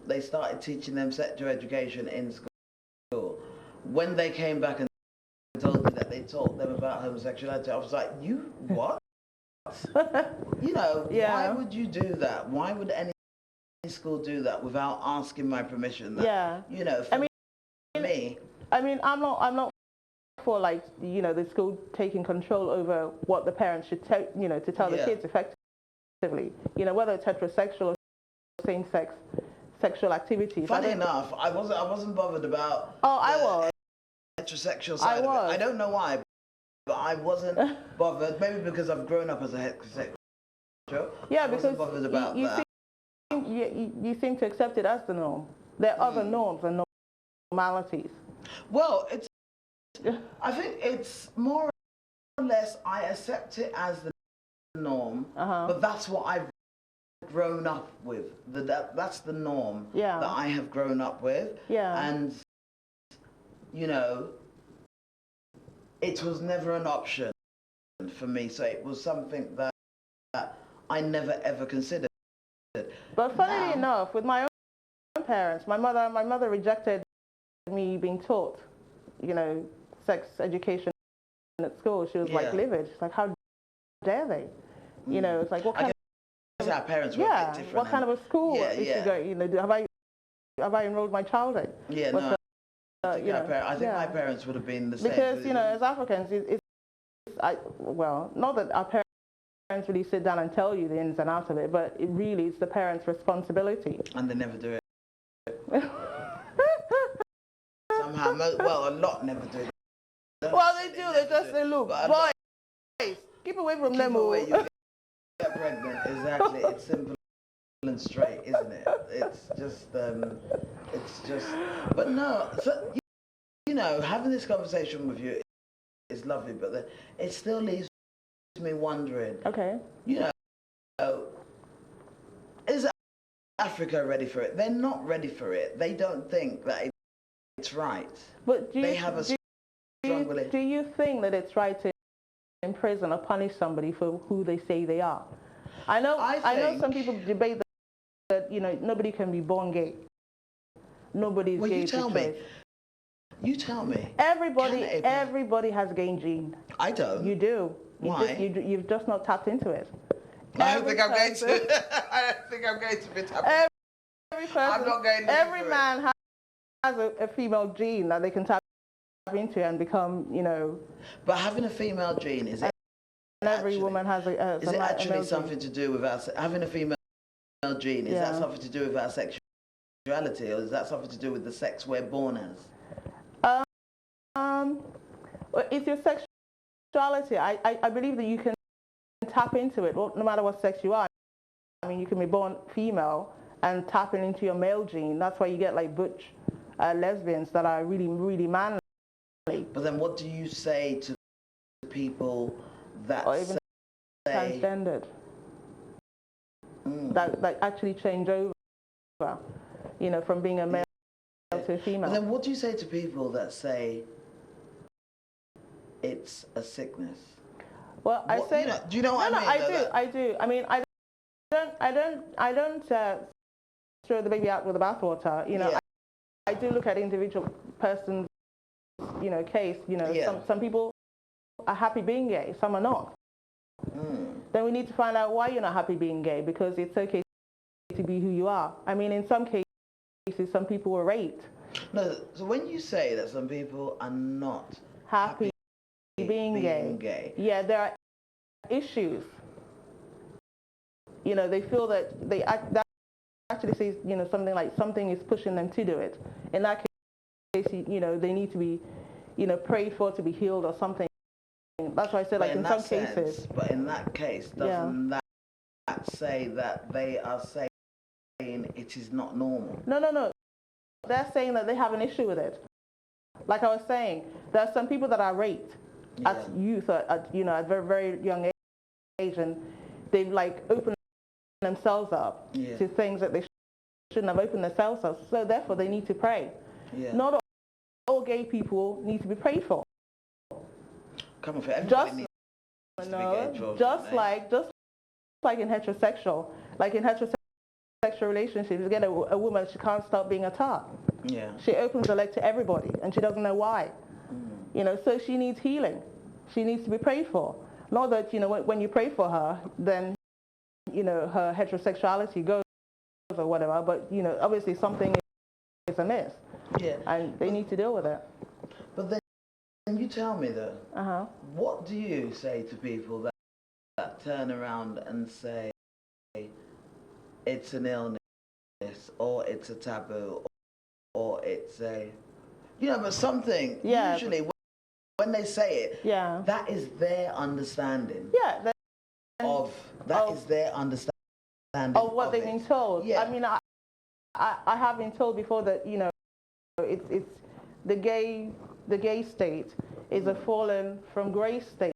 they started teaching them sexual education in school, when they came back and told me that they taught them about homosexuality, I was like, you what? Why would you do that? Why would any school do that without asking my permission? I'm not for the school taking control over what the parents should to tell the kids effectively. Whether it's heterosexual or same-sex sexual activities. Funny enough, I wasn't bothered about. I was heterosexual side of it. I don't know why, but I wasn't bothered. Maybe because I've grown up as a heterosexual. Yeah, I wasn't because bothered about that. You seem to accept it as the norm. There are other norms and normalities. Well, I think it's more or less I accept it as the norm, but that's what I've grown up with. That's the norm that I have grown up with. Yeah. And it was never an option for me, so it was something that I never ever considered. But funnily enough, with my own parents, my mother rejected me being taught, sex education at school. She was like livid. She's like, how dare they? It's like, what kind of... our parents were a bit different. What kind of a school is she going? Have I enrolled my child in? Yeah, no. I think my parents would have been the same. Because as Africans, not that our parents really sit down and tell you the ins and outs of it, but it really is the parents' responsibility. And they never do it. Somehow, a lot never do it. Well, they do. They just say, look, boys, keep away from them. You get pregnant. Exactly. It's simple and straight, isn't it? It's just. But no. So, having this conversation with you is lovely, but it still leaves me wondering. Okay. Is Africa ready for it? They're not ready for it. They don't think that it's right. But do you think that it's right to imprison or punish somebody for who they say they are? I know some people debate that nobody can be born gay. Nobody's gay. You tell me. Everybody has gay gene. I don't. You do. Why? You've just not tapped into it. I don't think I'm going to. I don't think I'm going to be tapping. I'm not going to. Every man has a female gene that they can tap into and become, But having a female gene is it? And every woman has a. Is it actually something to do with having a female gene? Is that something to do with our sexuality? homosexuality, or is that something to do with the sex we're born as? It's your sexuality. I believe that you can tap into it, no matter what sex you are. I mean, you can be born female and tapping into your male gene. That's why you get like butch lesbians that are really, really manly. But then what do you say to people that or even say transgendered that actually change over, from being a male to a female? But then what do you say to people that say it's a sickness? Well, I say, do you know what I mean? I do. I mean, I don't throw the baby out with the bathwater. I do look at individual person's, case. Some people are happy being gay, some are not. Then we need to find out why you're not happy being gay, because it's okay to be who you are. I mean, in some cases, some people were raped. No, so when you say that some people are not happy being gay, yeah, there are issues. They feel that that actually says, something like something is pushing them to do it. In that case, they need to be, prayed for to be healed or something. That's why I said, like, in some cases. But in that case, doesn't that say that they are saying it is not normal? No. They're saying that they have an issue with it. Like I was saying, there are some people that are raped at youth, at very, very young age, and they've like opened themselves up to things that they shouldn't have opened themselves up. So therefore, they need to pray. Yeah. Not all gay people need to be prayed for. Come on, everybody needs to be gay. Just like in heterosexual, relationships, you get a woman, she can't stop being a tart. Yeah. She opens her leg to everybody, and she doesn't know why. So she needs healing. She needs to be prayed for. Not that, when you pray for her, then, her heterosexuality goes or whatever, but, obviously something is amiss. Yeah. And they need to deal with it. But then you tell me though, what do you say to people that turn around and say it's an illness, or it's a taboo, or it's a, but something, usually when they say it, that is their understanding. Yeah. Is their understanding of what they've been told. Yeah. I mean, I have been told before that, it's the gay state is a fallen from grace state.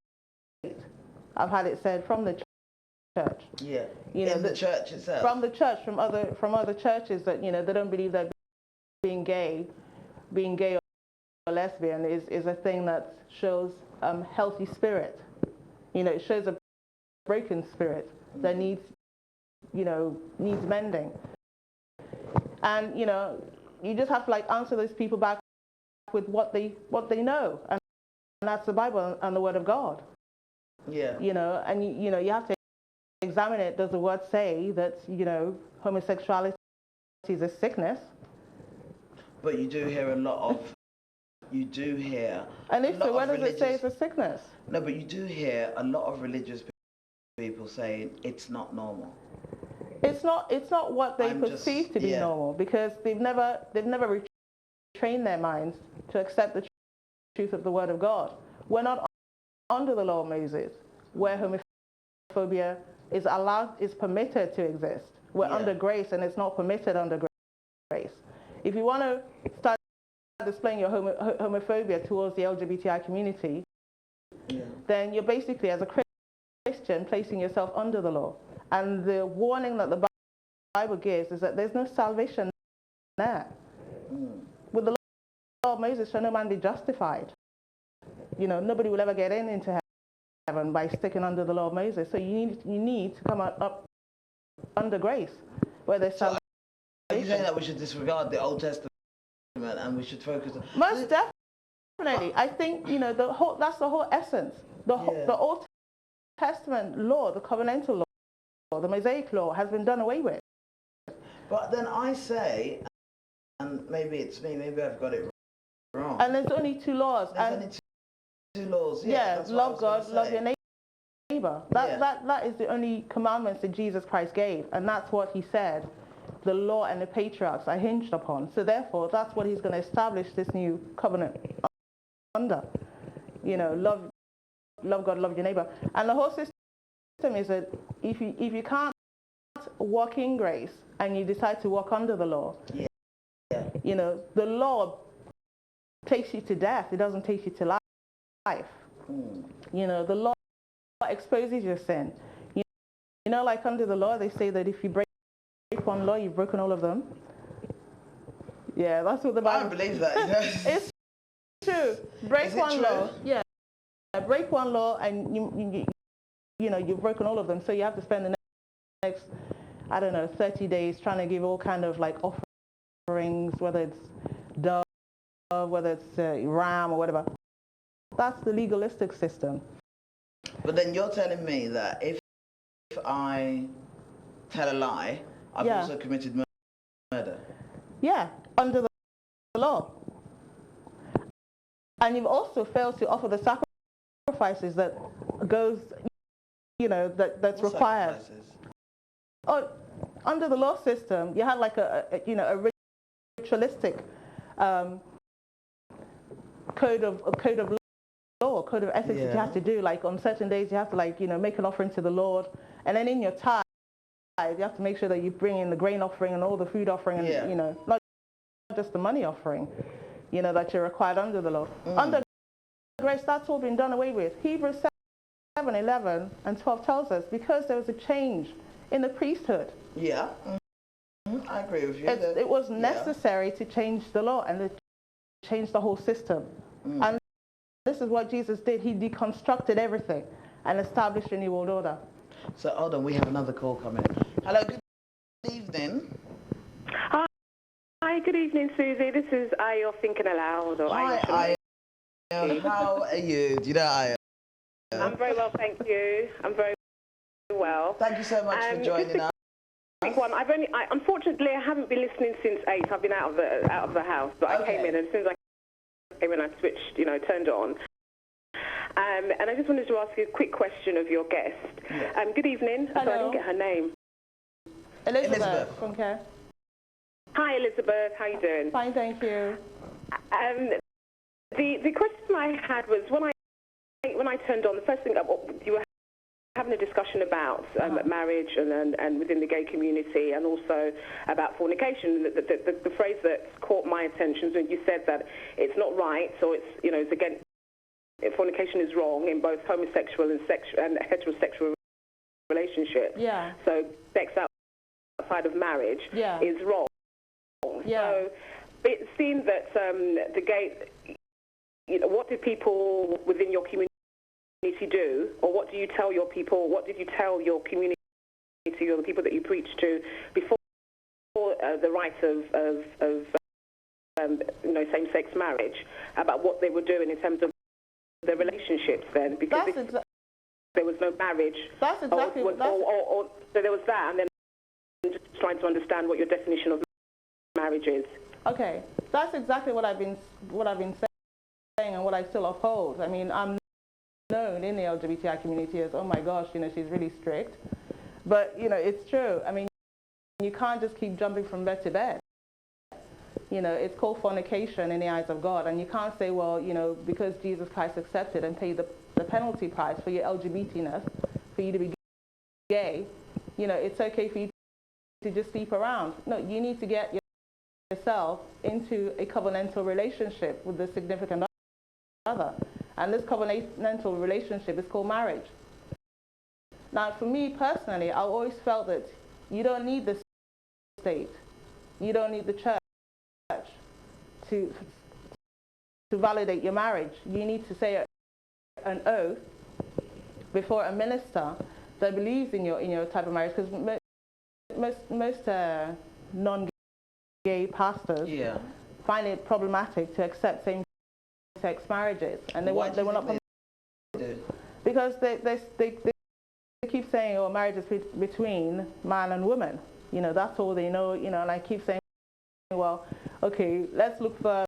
I've had it said from the church. Yeah. The church itself. From the church, from other churches that they don't believe that being gay or lesbian is a thing that shows healthy spirit. It shows a broken spirit that needs mending. And you just have to answer those people back with what they know, and that's the Bible and the Word of God. Yeah. And you have to examine it. Does the Word say that homosexuality is a sickness? But you do hear a lot of. You do hear. And if so, where does it say it's a sickness? No, but you do hear a lot of religious people saying it's not normal. It's not what they perceive to be normal, because they've never retrained their minds to accept the truth of the Word of God. We're not under the law of Moses, where homophobia is permitted to exist. We're under grace, and it's not permitted under grace. If you want to start displaying your homophobia towards the LGBTI community, then you're basically, as a Christian, placing yourself under the law. And the warning that the Bible gives is that there's no salvation there. With the law of Moses, shall no man be justified. Nobody will ever get into heaven by sticking under the law of Moses. So you need to come up under grace, where there's salvation. Are you saying that we should disregard the Old Testament and we should focus on... Most definitely. I think, that's the whole essence. The Old Testament law, the covenantal law, the Mosaic law has been done away with. But then I say, and maybe it's me, maybe I've got it wrong. And there's only two laws. There's only two laws. Yeah, love God, love your neighbor. That is the only commandments that Jesus Christ gave, and that's what he said the law and the patriarchs are hinged upon. So therefore, that's what he's going to establish this new covenant under. You know, love God, love your neighbor. And the whole system is that if you can't walk in grace and you decide to walk under the law, you know, the law takes you to death. It doesn't take you to life. You know, the law exposes your sin. You know, like under the law, they say that if you break one law, you've broken all of them. Yeah, that's what the Bible. I don't believe that. You know? It's true. Break one law. Yeah, break one law, and you know you've broken all of them. So you have to spend the next, I don't know, 30 days trying to give all kind of like offerings, whether it's dove, whether it's ram or whatever. That's the legalistic system. But then you're telling me that if I tell a lie, I've also committed murder. Yeah, under the law. And you've also failed to offer the sacrifices that goes, you know, that's what required. Oh, under the law system, you had like a ritualistic code of law, code of ethics that you have to do. Like on certain days, you have to like, you know, make an offering to the Lord, and then in your tithe, you have to make sure that you bring in the grain offering and all the food offering, and you know, not just the money offering, you know, that you're required under the law. Under grace, that's all been done away with. Hebrews 7, 11 and 12 tells us because there was a change in the priesthood. Yeah, I agree with you. It was necessary to change the law and to change the whole system. And this is what Jesus did. He deconstructed everything and established a new world order. So hold on, we have another call coming in. Hello, good evening. Hi, good evening, Susie. This is Ayo Thinking Aloud. Hi, Ayo. How are you? Do you know Ayo? I'm very well, thank you. I'm very well. Thank you so much for joining us. Quick one. Unfortunately, I haven't been listening since 8. I've been out of the house, but I came in, and as soon as I came in, I switched, you know, turned on. And I just wanted to ask you a quick question of your guest. Yes. Good evening. Hello. So I didn't get her name. Elizabeth from Care. Hi, Elizabeth. How are you doing? Fine, thank you. The question I had was when I turned on, the first thing you were having a discussion about marriage and within the gay community, and also about fornication. The phrase that caught my attention is when you said that it's not right, so it's, you know, it's against, fornication is wrong in both homosexual and heterosexual relationships. Yeah. So sex outside of marriage is wrong. Yeah. So it seemed that the gay, you know, what did people within your community do, or what do you tell your people? What did you tell your community, or the people that you preach to, before the rights of you know, same-sex marriage, about what they were doing in terms of their relationships then? Because there was no marriage. That's exactly what. So there was that, and then just trying to understand what your definition of marriage is. Okay, that's exactly what I've been saying, and what I still uphold. I mean, I'm known in the LGBTI community as, oh my gosh, you know, she's really strict. But, you know, it's true. I mean, you can't just keep jumping from bed to bed. You know, it's called fornication in the eyes of God. And you can't say, well, you know, because Jesus Christ accepted and paid the penalty price for your LGBTness, for you to be gay, you know, it's okay for you to just sleep around. No, you need to get yourself into a covenantal relationship with the significant other. And this covenantal relationship is called marriage. Now, for me personally, I always felt that you don't need the state, you don't need the church to validate your marriage. You need to say an oath before a minister that believes in your type of marriage, because most non-gay pastors find it problematic to accept same-sex marriages, and they will not. Because they keep saying, oh, marriage is between man and woman. You know, that's all they know. You know, and I keep saying, well, okay, let's look further.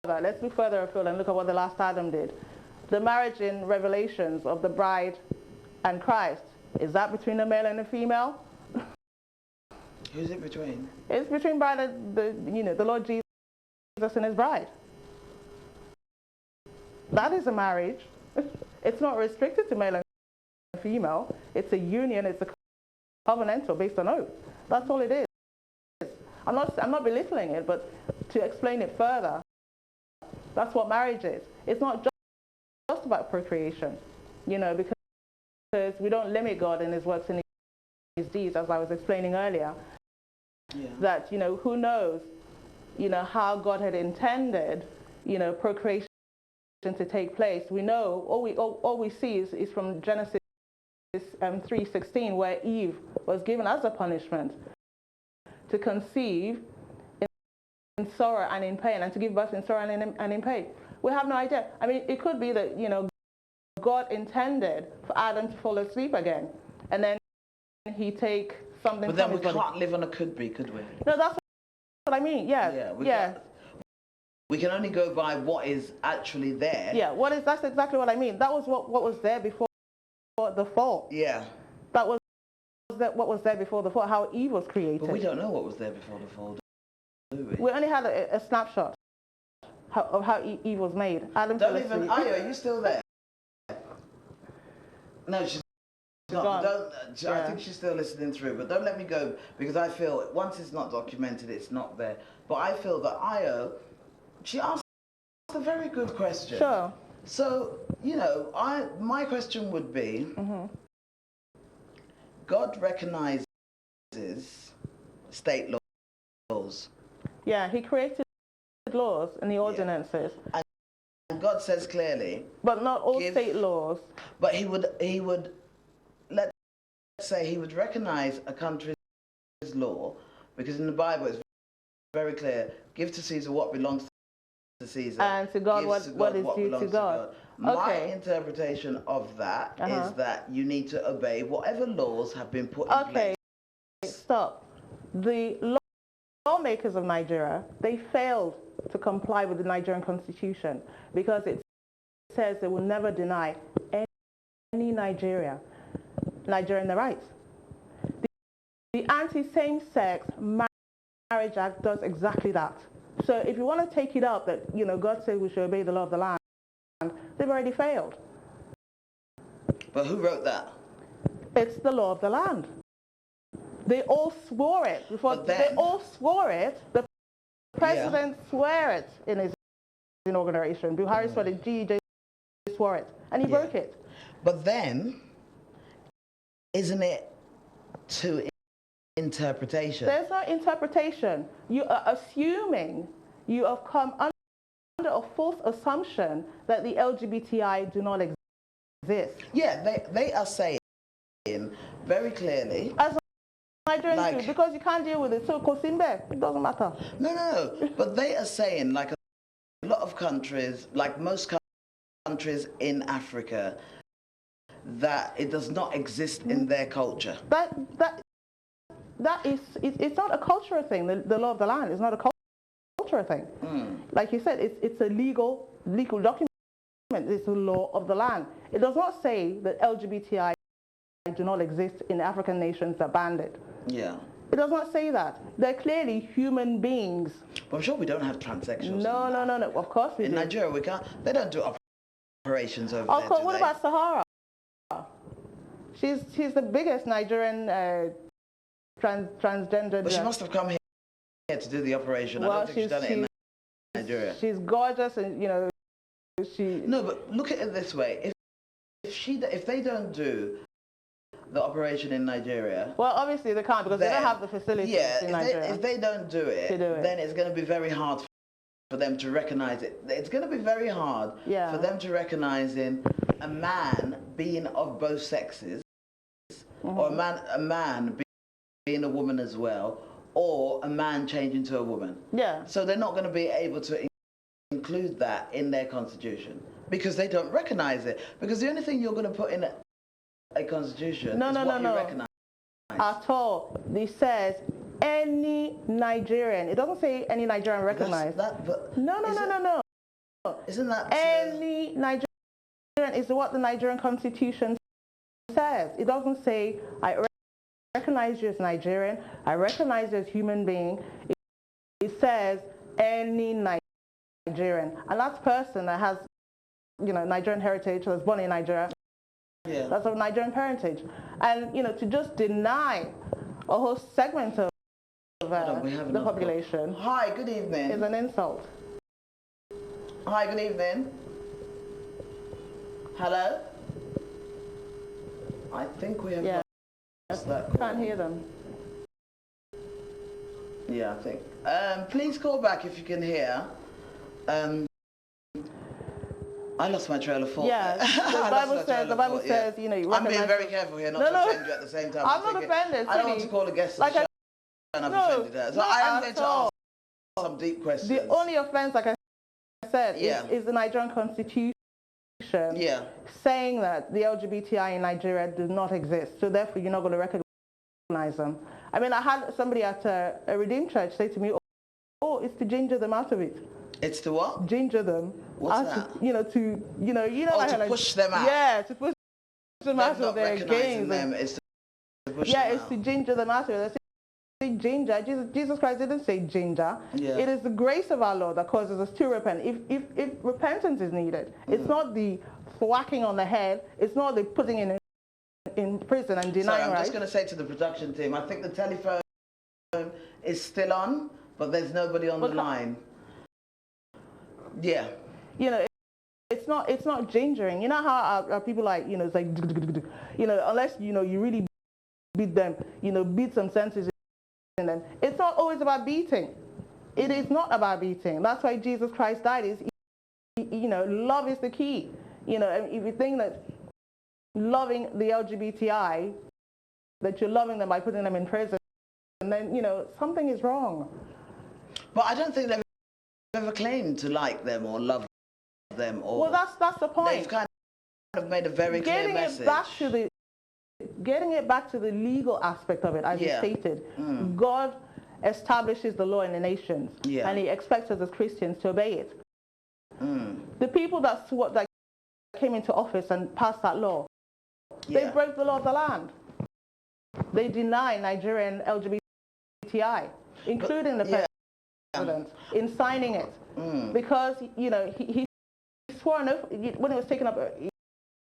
Let's look further afield and look at what the last Adam did. The marriage in Revelations of the bride and Christ, is that between a male and a female? Who's it between? It's between by the Lord Jesus and his bride. That is a marriage. It's not restricted to male and female. It's a union. It's a covenantal based on oath. That's all it is. I'm not belittling it, but to explain it further, that's what marriage is. It's not just about procreation, because we don't limit God in his works and his deeds, as I was explaining earlier. Yeah. That, who knows, how God had intended, procreation to take place. We know, all we see is from Genesis 3:16, where Eve was given as a punishment to conceive in sorrow and in pain, and to give birth in sorrow and in pain. We have no idea. I mean, it could be that, God intended for Adam to fall asleep again, and then he take something. But then we can't live on a could be, could we? No, that's what I mean. Yeah. We can only go by what is actually there. Yeah. That's exactly what I mean. That was what was there before the fall. Yeah. That was what was there before the fall. How Eve was created. But we don't know what was there before the fall, do we? We only had a snapshot of how Eve was made. Adam don't even. Ayo, are you still there? No, she's not. I think she's still listening through, but don't let me go, because I feel once it's not documented, it's not there. But I feel that Ayo, she asked a very good question. Sure. So, my question would be, God recognizes state laws. Yeah, he created laws and the ordinances. Yeah. And God says clearly. But not all state laws. But he would, let's say he would recognize a country's law, because in the Bible it's very clear, give to Caesar what belongs to Caesar. And to God what is due to God. My interpretation of that is that you need to obey whatever laws have been put in place. Okay, stop. The lawmakers of Nigeria, they failed to comply with the Nigerian constitution, because it says they will never deny any Nigerian their rights. The Anti-Same-Sex Marriage Act does exactly that. So if you want to take it up that, God said we should obey the law of the land, they've already failed. But who wrote that? It's the law of the land. They all swore it before. They all swore it. The president swore it in his inauguration. Buhari swore it. GEJ swore it, and he broke it. But then, isn't it to interpretation? There's no interpretation. You are assuming, you have come under a false assumption that the LGBTI do not exist. Yeah, they are saying very clearly. As Nigerians do, because you can't deal with it. So Kosimbe, it doesn't matter. No. But they are saying, like a lot of countries, like most countries in Africa, that it does not exist in their culture. That is, it's not a cultural thing. The law of the land is not a cultural thing. Like you said, it's a legal document. It's the law of the land. It does not say that LGBTI do not exist in African nations that banned it. Yeah. It does not say that. They're clearly human beings. But I'm sure we don't have transsexuals. No. Of course we do. In Nigeria, we can't. They don't do operations over there. Of course. What about Sahara? She's the biggest Nigerian transgender. But she must have come here to do the operation. Well, I don't think she's done it in Nigeria. She's gorgeous, and she. No, but look at it this way: if they don't do the operation in Nigeria. Well, obviously they can't, because they don't have the facilities in Nigeria. If they don't do it, then it's going to be very hard for them to recognize it. It's going to be very hard for them to recognize in a man being of both sexes, or a man being a woman as well, or a man changing to a woman. Yeah. So they're not going to be able to include that in their constitution, because they don't recognize it. Because the only thing you're going to put in a constitution is what you recognize. At all. It says any Nigerian. It doesn't say any Nigerian recognized. No. Isn't that any Nigerian is what the Nigerian constitution says. It doesn't say I recognize you as Nigerian. I recognize you as human being. It says any Nigerian. And that person that has, Nigerian heritage, was born in Nigeria, that's of Nigerian parentage. And, to just deny a whole segment of the population. Hi, good evening. Is an insult. Hi, good evening. Hello? I think we have lost that call. Can't hear them. Yeah, I think. Please call back if you can hear. I lost my trail of thought. Yeah, the Bible says, you I'm being very careful here not to offend you at the same time. I'm not offended. I don't want to call a guest and I've offended her. So I am going to ask some deep questions. The only offense, like I said, is the Nigerian Constitution saying that the LGBTI in Nigeria does not exist. So therefore, you're not going to recognize them. I mean, I had somebody at a Redeemed church say to me, oh, it's to ginger them out of it. It's to what? Ginger them. What's that? To push them out. Yeah, to push them out of their games. It's to push them out. It's to ginger them out of it. They say ginger. Jesus Christ didn't say ginger. Yeah. It is the grace of our Lord that causes us to repent. If repentance is needed, it's not the whacking on the head. It's not the putting in prison and denying rights. I'm just going to say to the production team, I think the telephone is still on, but there's nobody on the line. Yeah. It's not gingering. You know how our people like, it's like, unless, you really beat them, beat some senses in them. It's not always about beating. It is not about beating. That's why Jesus Christ died. Love is the key. If you think that loving the LGBTI, that you're loving them by putting them in prison, and then, something is wrong. But I don't think they've ever claimed to like them or love them. Well, that's the point. They've kind of made a very clear message. Getting it back to the legal aspect of it, as you stated, God establishes the law in the nations, and He expects us as Christians to obey it. The people that came into office and passed that law, they broke the law of the land. They deny Nigerian LGBTI, including the president, in signing it, because he swore an oath when he was taking up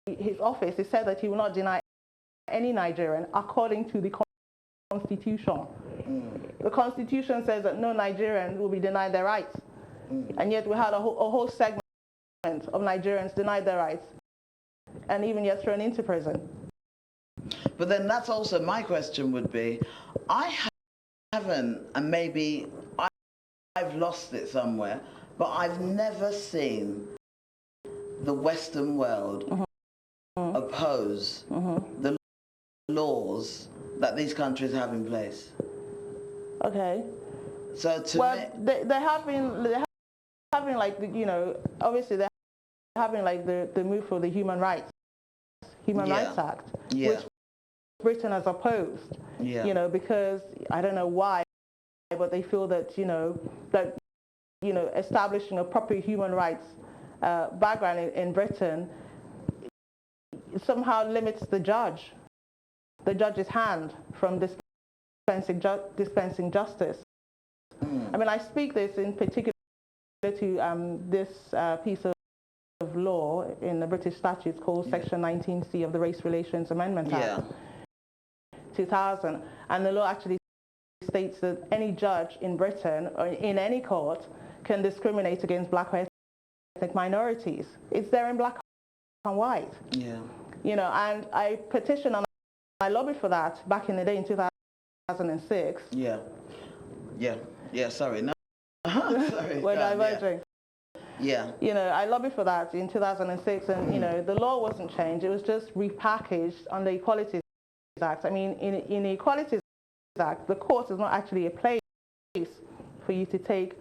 his office. He said that he will not deny any Nigerian according to the Constitution. The Constitution says that no Nigerian will be denied their rights, and yet we had a whole segment of Nigerians denied their rights, and even yet thrown into prison. But then that's also my question would be, I haven't, and maybe I've lost it somewhere, but I've never seen the Western world oppose the laws that these countries have in place. Okay. So they have been like, obviously they're having like the move for the Human Rights Act, which Britain has opposed. Because I don't know why, but they feel that establishing a proper human rights background in Britain somehow limits the judge's hand from dispensing justice. I mean, I speak this in particular to this piece of law in the British statutes called Section 19C of the Race Relations Amendment Act 2000, and the law actually states that any judge in Britain or in any court can discriminate against black or ethnic minorities. It's there in black and white. And I petitioned and I lobbied for that back in the day in 2006. Sorry. No. Sorry. We're diverging. I lobbied for that in 2006, and the law wasn't changed. It was just repackaged on the Equalities Act. I mean, in the Equalities Act, the court is not actually a place for you to take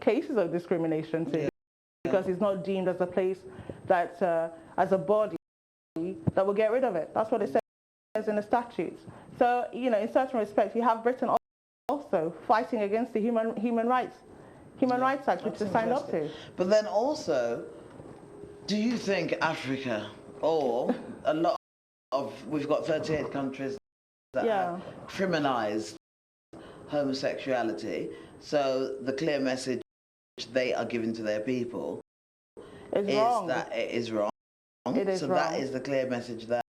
cases of discrimination to, because it's not deemed as a place that, as a body, that will get rid of it. That's what it says in the statutes. So, in certain respects, you have Britain also fighting against the Human Rights Act, which they signed up to. But then also, do you think Africa, or a lot of, we've got 38 countries that have criminalized homosexuality. So the clear message they are giving to their people is that it is wrong. It is wrong. That is the clear message that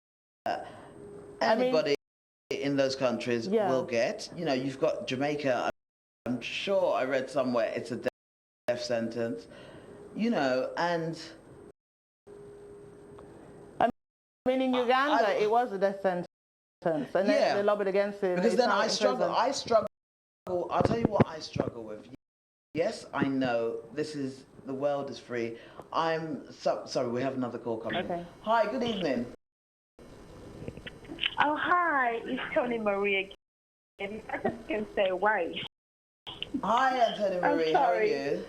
anybody in those countries will get. You know, you've got Jamaica. I'm sure I read somewhere it's a death sentence. You know, and I mean in Uganda it was a death sentence, and then they lobbied against it. Because then I struggle. I'll tell you what I struggle with. Yes, I know the world is free. Sorry, we have another call coming. Okay. Hi, good evening. Oh, hi, it's Tony Marie again. I just can say why. Hi, Anthony Marie, how are you?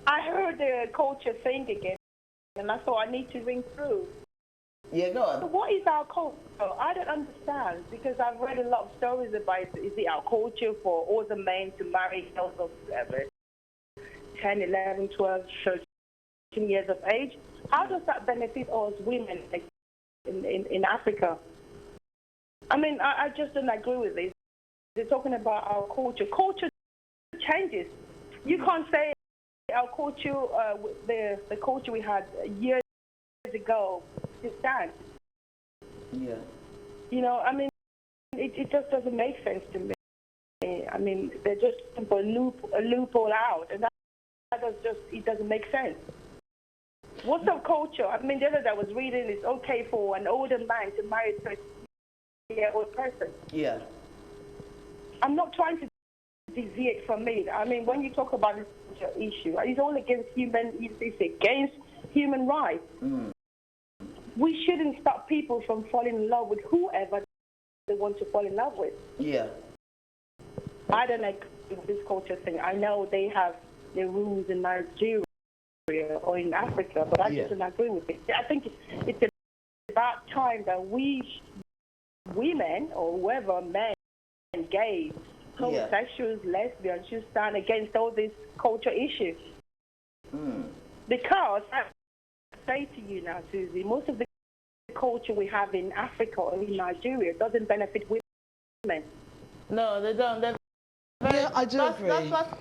I heard the culture thing again, and I thought I need to ring through. Yeah, go on. So what is our culture? I don't understand, because I've read a lot of stories about, is it our culture for all the men to marry girls of 10, 11, 12, 13 years of age? How does that benefit us women in Africa? I mean, I just don't agree with this. They're talking about our culture. Culture changes. You can't say our culture, the culture we had years ago, still stands. Yeah. You know, I mean, it just doesn't make sense to me. I mean, they're just a loophole out, and it doesn't make sense. What's our culture? I mean, the other day I was reading, it's okay for an older man to marry a 30-year-old person. Yeah. I'm not trying to deviate from it. I mean, when you talk about this issue, it's all against human rights. Mm. We shouldn't stop people from falling in love with whoever they want to fall in love with. Yeah. I don't agree with this culture thing. I know they have their rules in Nigeria or in Africa, but I just don't agree with it. I think it's about time that we, women or whoever, men, gays, homosexuals, lesbians, should stand against all these culture issues. Mm. Because I say to you now, Susie, most of the culture we have in Africa or in Nigeria doesn't benefit women. No, they don't. I do agree. That's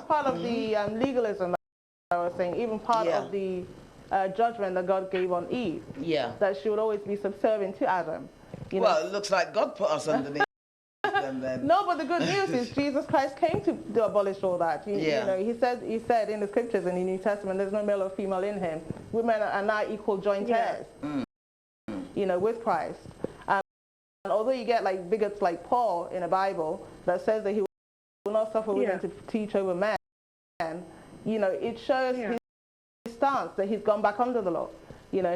part of the legalism that I was saying, even part of the judgment that God gave on Eve. Yeah. That she would always be subservient to Adam. You know? It looks like God put us underneath them then. No, but the good news is Jesus Christ came to abolish all that. You know, he said in the scriptures in the New Testament, there's no male or female in him. Women are now equal joint heirs. You know, with Christ. And although you get like bigots like Paul in the Bible that says that he will not suffer women to teach over men, you know, it shows his stance that he's gone back under the law. You know,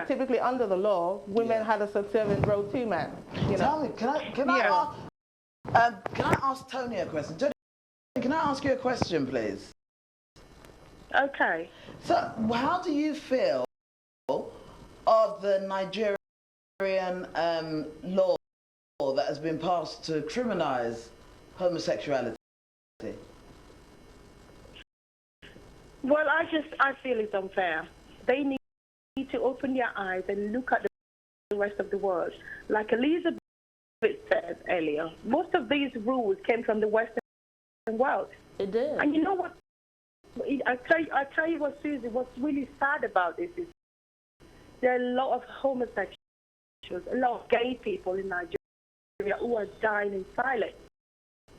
typically under the law, women had a subservient role to men. You know? Tell me, can I ask Tony a question? Tony, can I ask you a question, please? Okay. So, how do you feel of the Nigerian law that has been passed to criminalize homosexuality? Well, I feel it's unfair. They need to open their eyes and look at the rest of the world. Like Elizabeth said earlier, most of these rules came from the Western world. It did. And you know what? I tell you what, Susie, what's really sad about this is there are a lot of homosexuals, a lot of gay people in Nigeria who are dying in silence.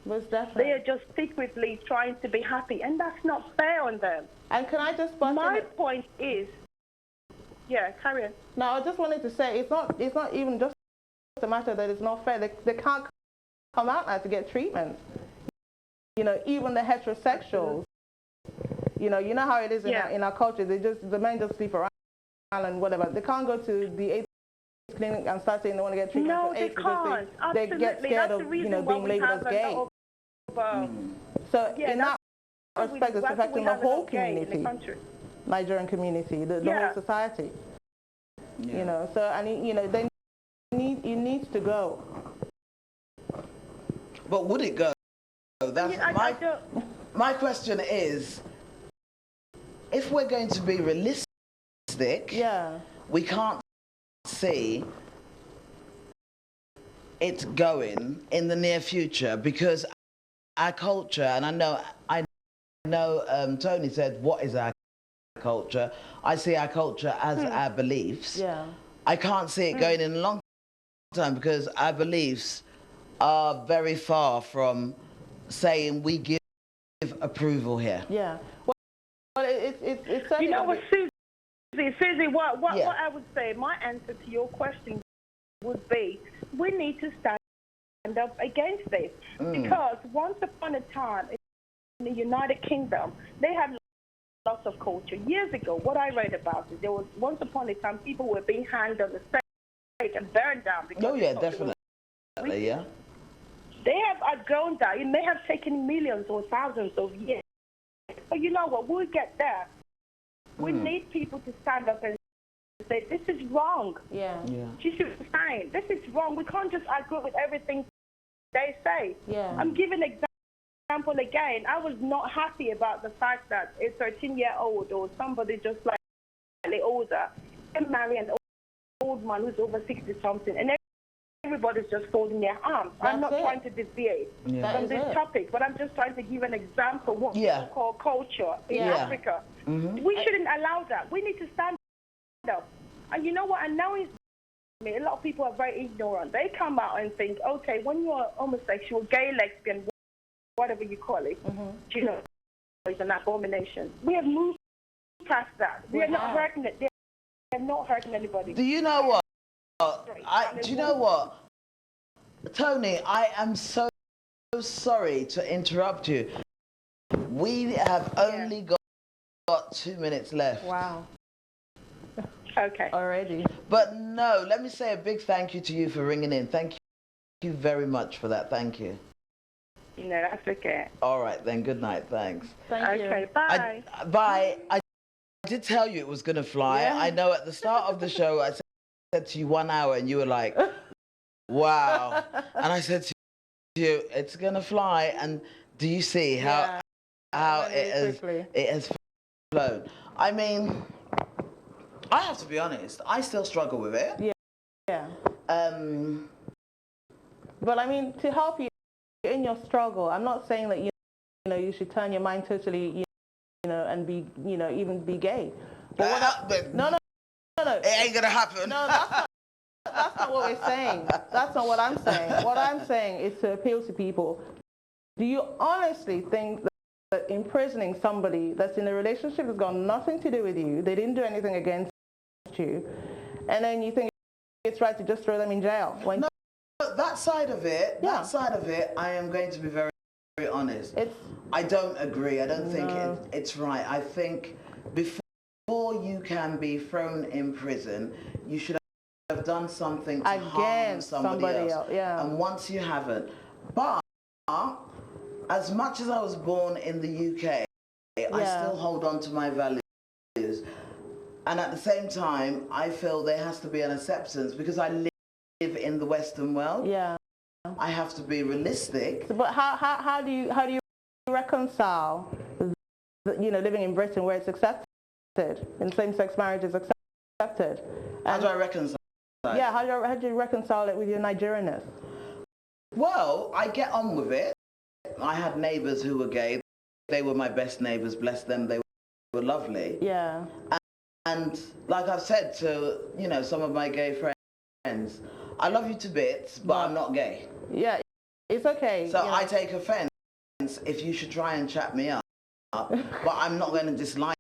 Most definitely. They are just secretly trying to be happy, and that's not fair on them. And can I just My point is, carry on. No, I just wanted to say it's not even just a matter that it's not fair. They can't come out now to get treatment. You know, even the heterosexuals. You know how it is in our culture. The men just sleep around and whatever. They can't go to the AIDS clinic and start saying they want to get treatment for AIDS because they get scared of being labeled as gay. So in that respect, it's affecting the whole community, Nigerian community, the whole society. Yeah. You know, so it needs to go. But would it go? That's my question is, if we're going to be realistic, we can't see it's going in the near future? Because our culture, and I know Tony said, what is our culture? I see our culture as our beliefs. Yeah. I can't see it going in a long time because our beliefs are very far from saying we give approval here. Yeah. Well, it's certainly... You know what, Susie, what I would say, my answer to your question would be, we need to stand up against this. Because once upon a time, in the United Kingdom, they had lots of culture. Years ago, what I read about it, there was once upon a time people were being hanged on the stake and burned down. Because Definitely, yeah. They have outgrown that. It may have taken millions or thousands of years. But you know what? We'll get there. We need people to stand up and say, this is wrong. Yeah. She should resign. This is wrong. We can't just agree with everything they say. Yeah. I'm giving an example again. I was not happy about the fact that a 13-year-old or somebody just slightly older can marry an old man who's over 60-something. And everybody's just folding their arms. I'm not trying to deviate from this topic, but I'm just trying to give an example of what people call culture in Africa. We shouldn't allow that. We need to stand up. And you know what? And now a lot of people are very ignorant. They come out and think, okay, when you're homosexual, gay, lesbian, whatever you call it, you know, it's an abomination. We have moved past that. We are not hurting it. They are not hurting anybody. Do you know what? Do you know what? Tony, I am so sorry to interrupt you. We have only got 2 minutes left. Wow. Okay. Already. But no, let me say a big thank you to you for ringing in. Thank you very much for that. Thank you. No, that's okay. All right, then. Good night. Thanks. Thank you. Okay, bye. Bye. I did tell you it was going to fly. Yeah. I know at the start of the show, I said to you 1 hour, and you were like, wow. And I said to you, it's going to fly. And do you see how it has flown? I mean, I have to be honest, I still struggle with it. Yeah. But I mean, to help you in your struggle, I'm not saying that you know you should turn your mind totally, you know, and be, you know, even be gay. But no. It ain't gonna happen. No, that's not what we're saying. That's not what I'm saying. What I'm saying is to appeal to people. Do you honestly think that imprisoning somebody that's in a relationship that's got nothing to do with you, they didn't do anything against you, and then you think it's right to just throw them in jail? No, that side of it, I am going to be very, very honest. I don't agree. I don't think it's right. I think before you can be thrown in prison, you should have done something to harm somebody else. Yeah. And once you haven't. But as much as I was born in the UK, I still hold on to my values. And at the same time, I feel there has to be an acceptance because I live in the Western world. Yeah. I have to be realistic. So, but how do you reconcile, you know, living in Britain where it's accepted and same-sex marriage is accepted? How do I reconcile? Yeah, how do you reconcile it with your Nigerianness? Well, I get on with it. I had neighbours who were gay. They were my best neighbours, bless them. They were lovely. Yeah. And like I've said to, you know, some of my gay friends, I love you to bits, but I'm not gay. Yeah, it's okay. So I take offence if you should try and chat me up, but I'm not going to dislike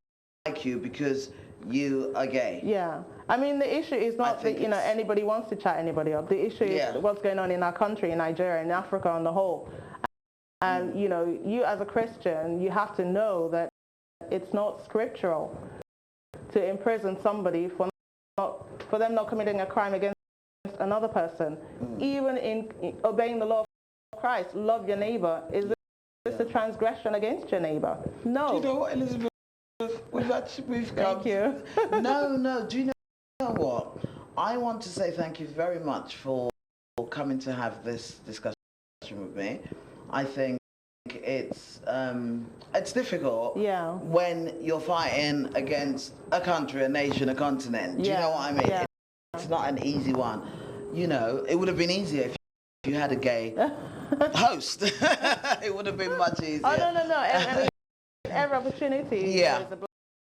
you because you are gay. Yeah. I mean, the issue is not that, you know, anybody wants to chat anybody up. The issue is what's going on in our country, in Nigeria, in Africa on the whole. And, you know, you as a Christian, you have to know that it's not scriptural to imprison somebody for them not committing a crime against another person. Even in obeying the law of Christ, love your neighbor. Is this a transgression against your neighbor? No. Do you know what, Elizabeth? We've come. Thank you. No. Do you know what? I want to say thank you very much for coming to have this discussion with me. I think it's difficult when you're fighting against a country, a nation, a continent. Do you know what I mean? It's not an easy one. You know, it would have been easier if you had a gay host. It would have been much easier. Oh, no. I mean, every opportunity is a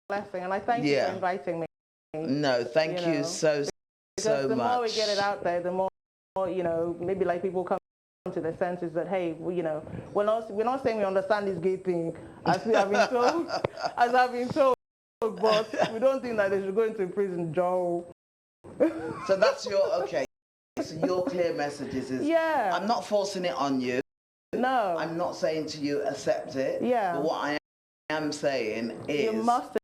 blessing, and I thank you for inviting me. No, thank you so much. Because the more we get it out there, the more, maybe like people come to the senses that, hey, we're not saying we understand this gay thing, as we have been told, but we don't think that they should go into prison, Joe. So that's so your clear message is I'm not forcing it on you. No. I'm not saying to you, accept it. Yeah. But what I am saying is, you must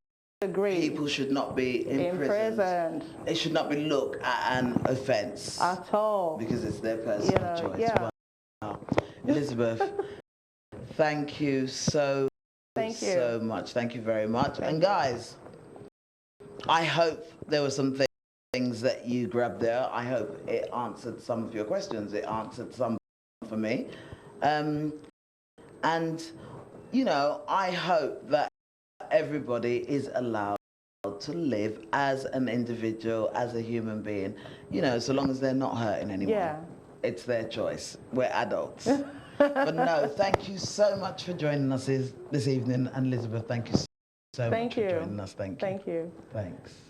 agree. People should not be imprisoned. It should not be looked at an offence at all, because it's their personal choice. Yeah. Wow. Elizabeth, thank you so much. Thank you very much. And guys, I hope there were some things that you grabbed there. I hope it answered some of your questions. It answered some for me. And, I hope that everybody is allowed to live as an individual, as a human being, so long as they're not hurting anyone. Yeah. It's their choice. We're adults. But no, thank you so much for joining us this evening. And Elizabeth, thank you so much for joining us. Thank you. Thank you. Thanks.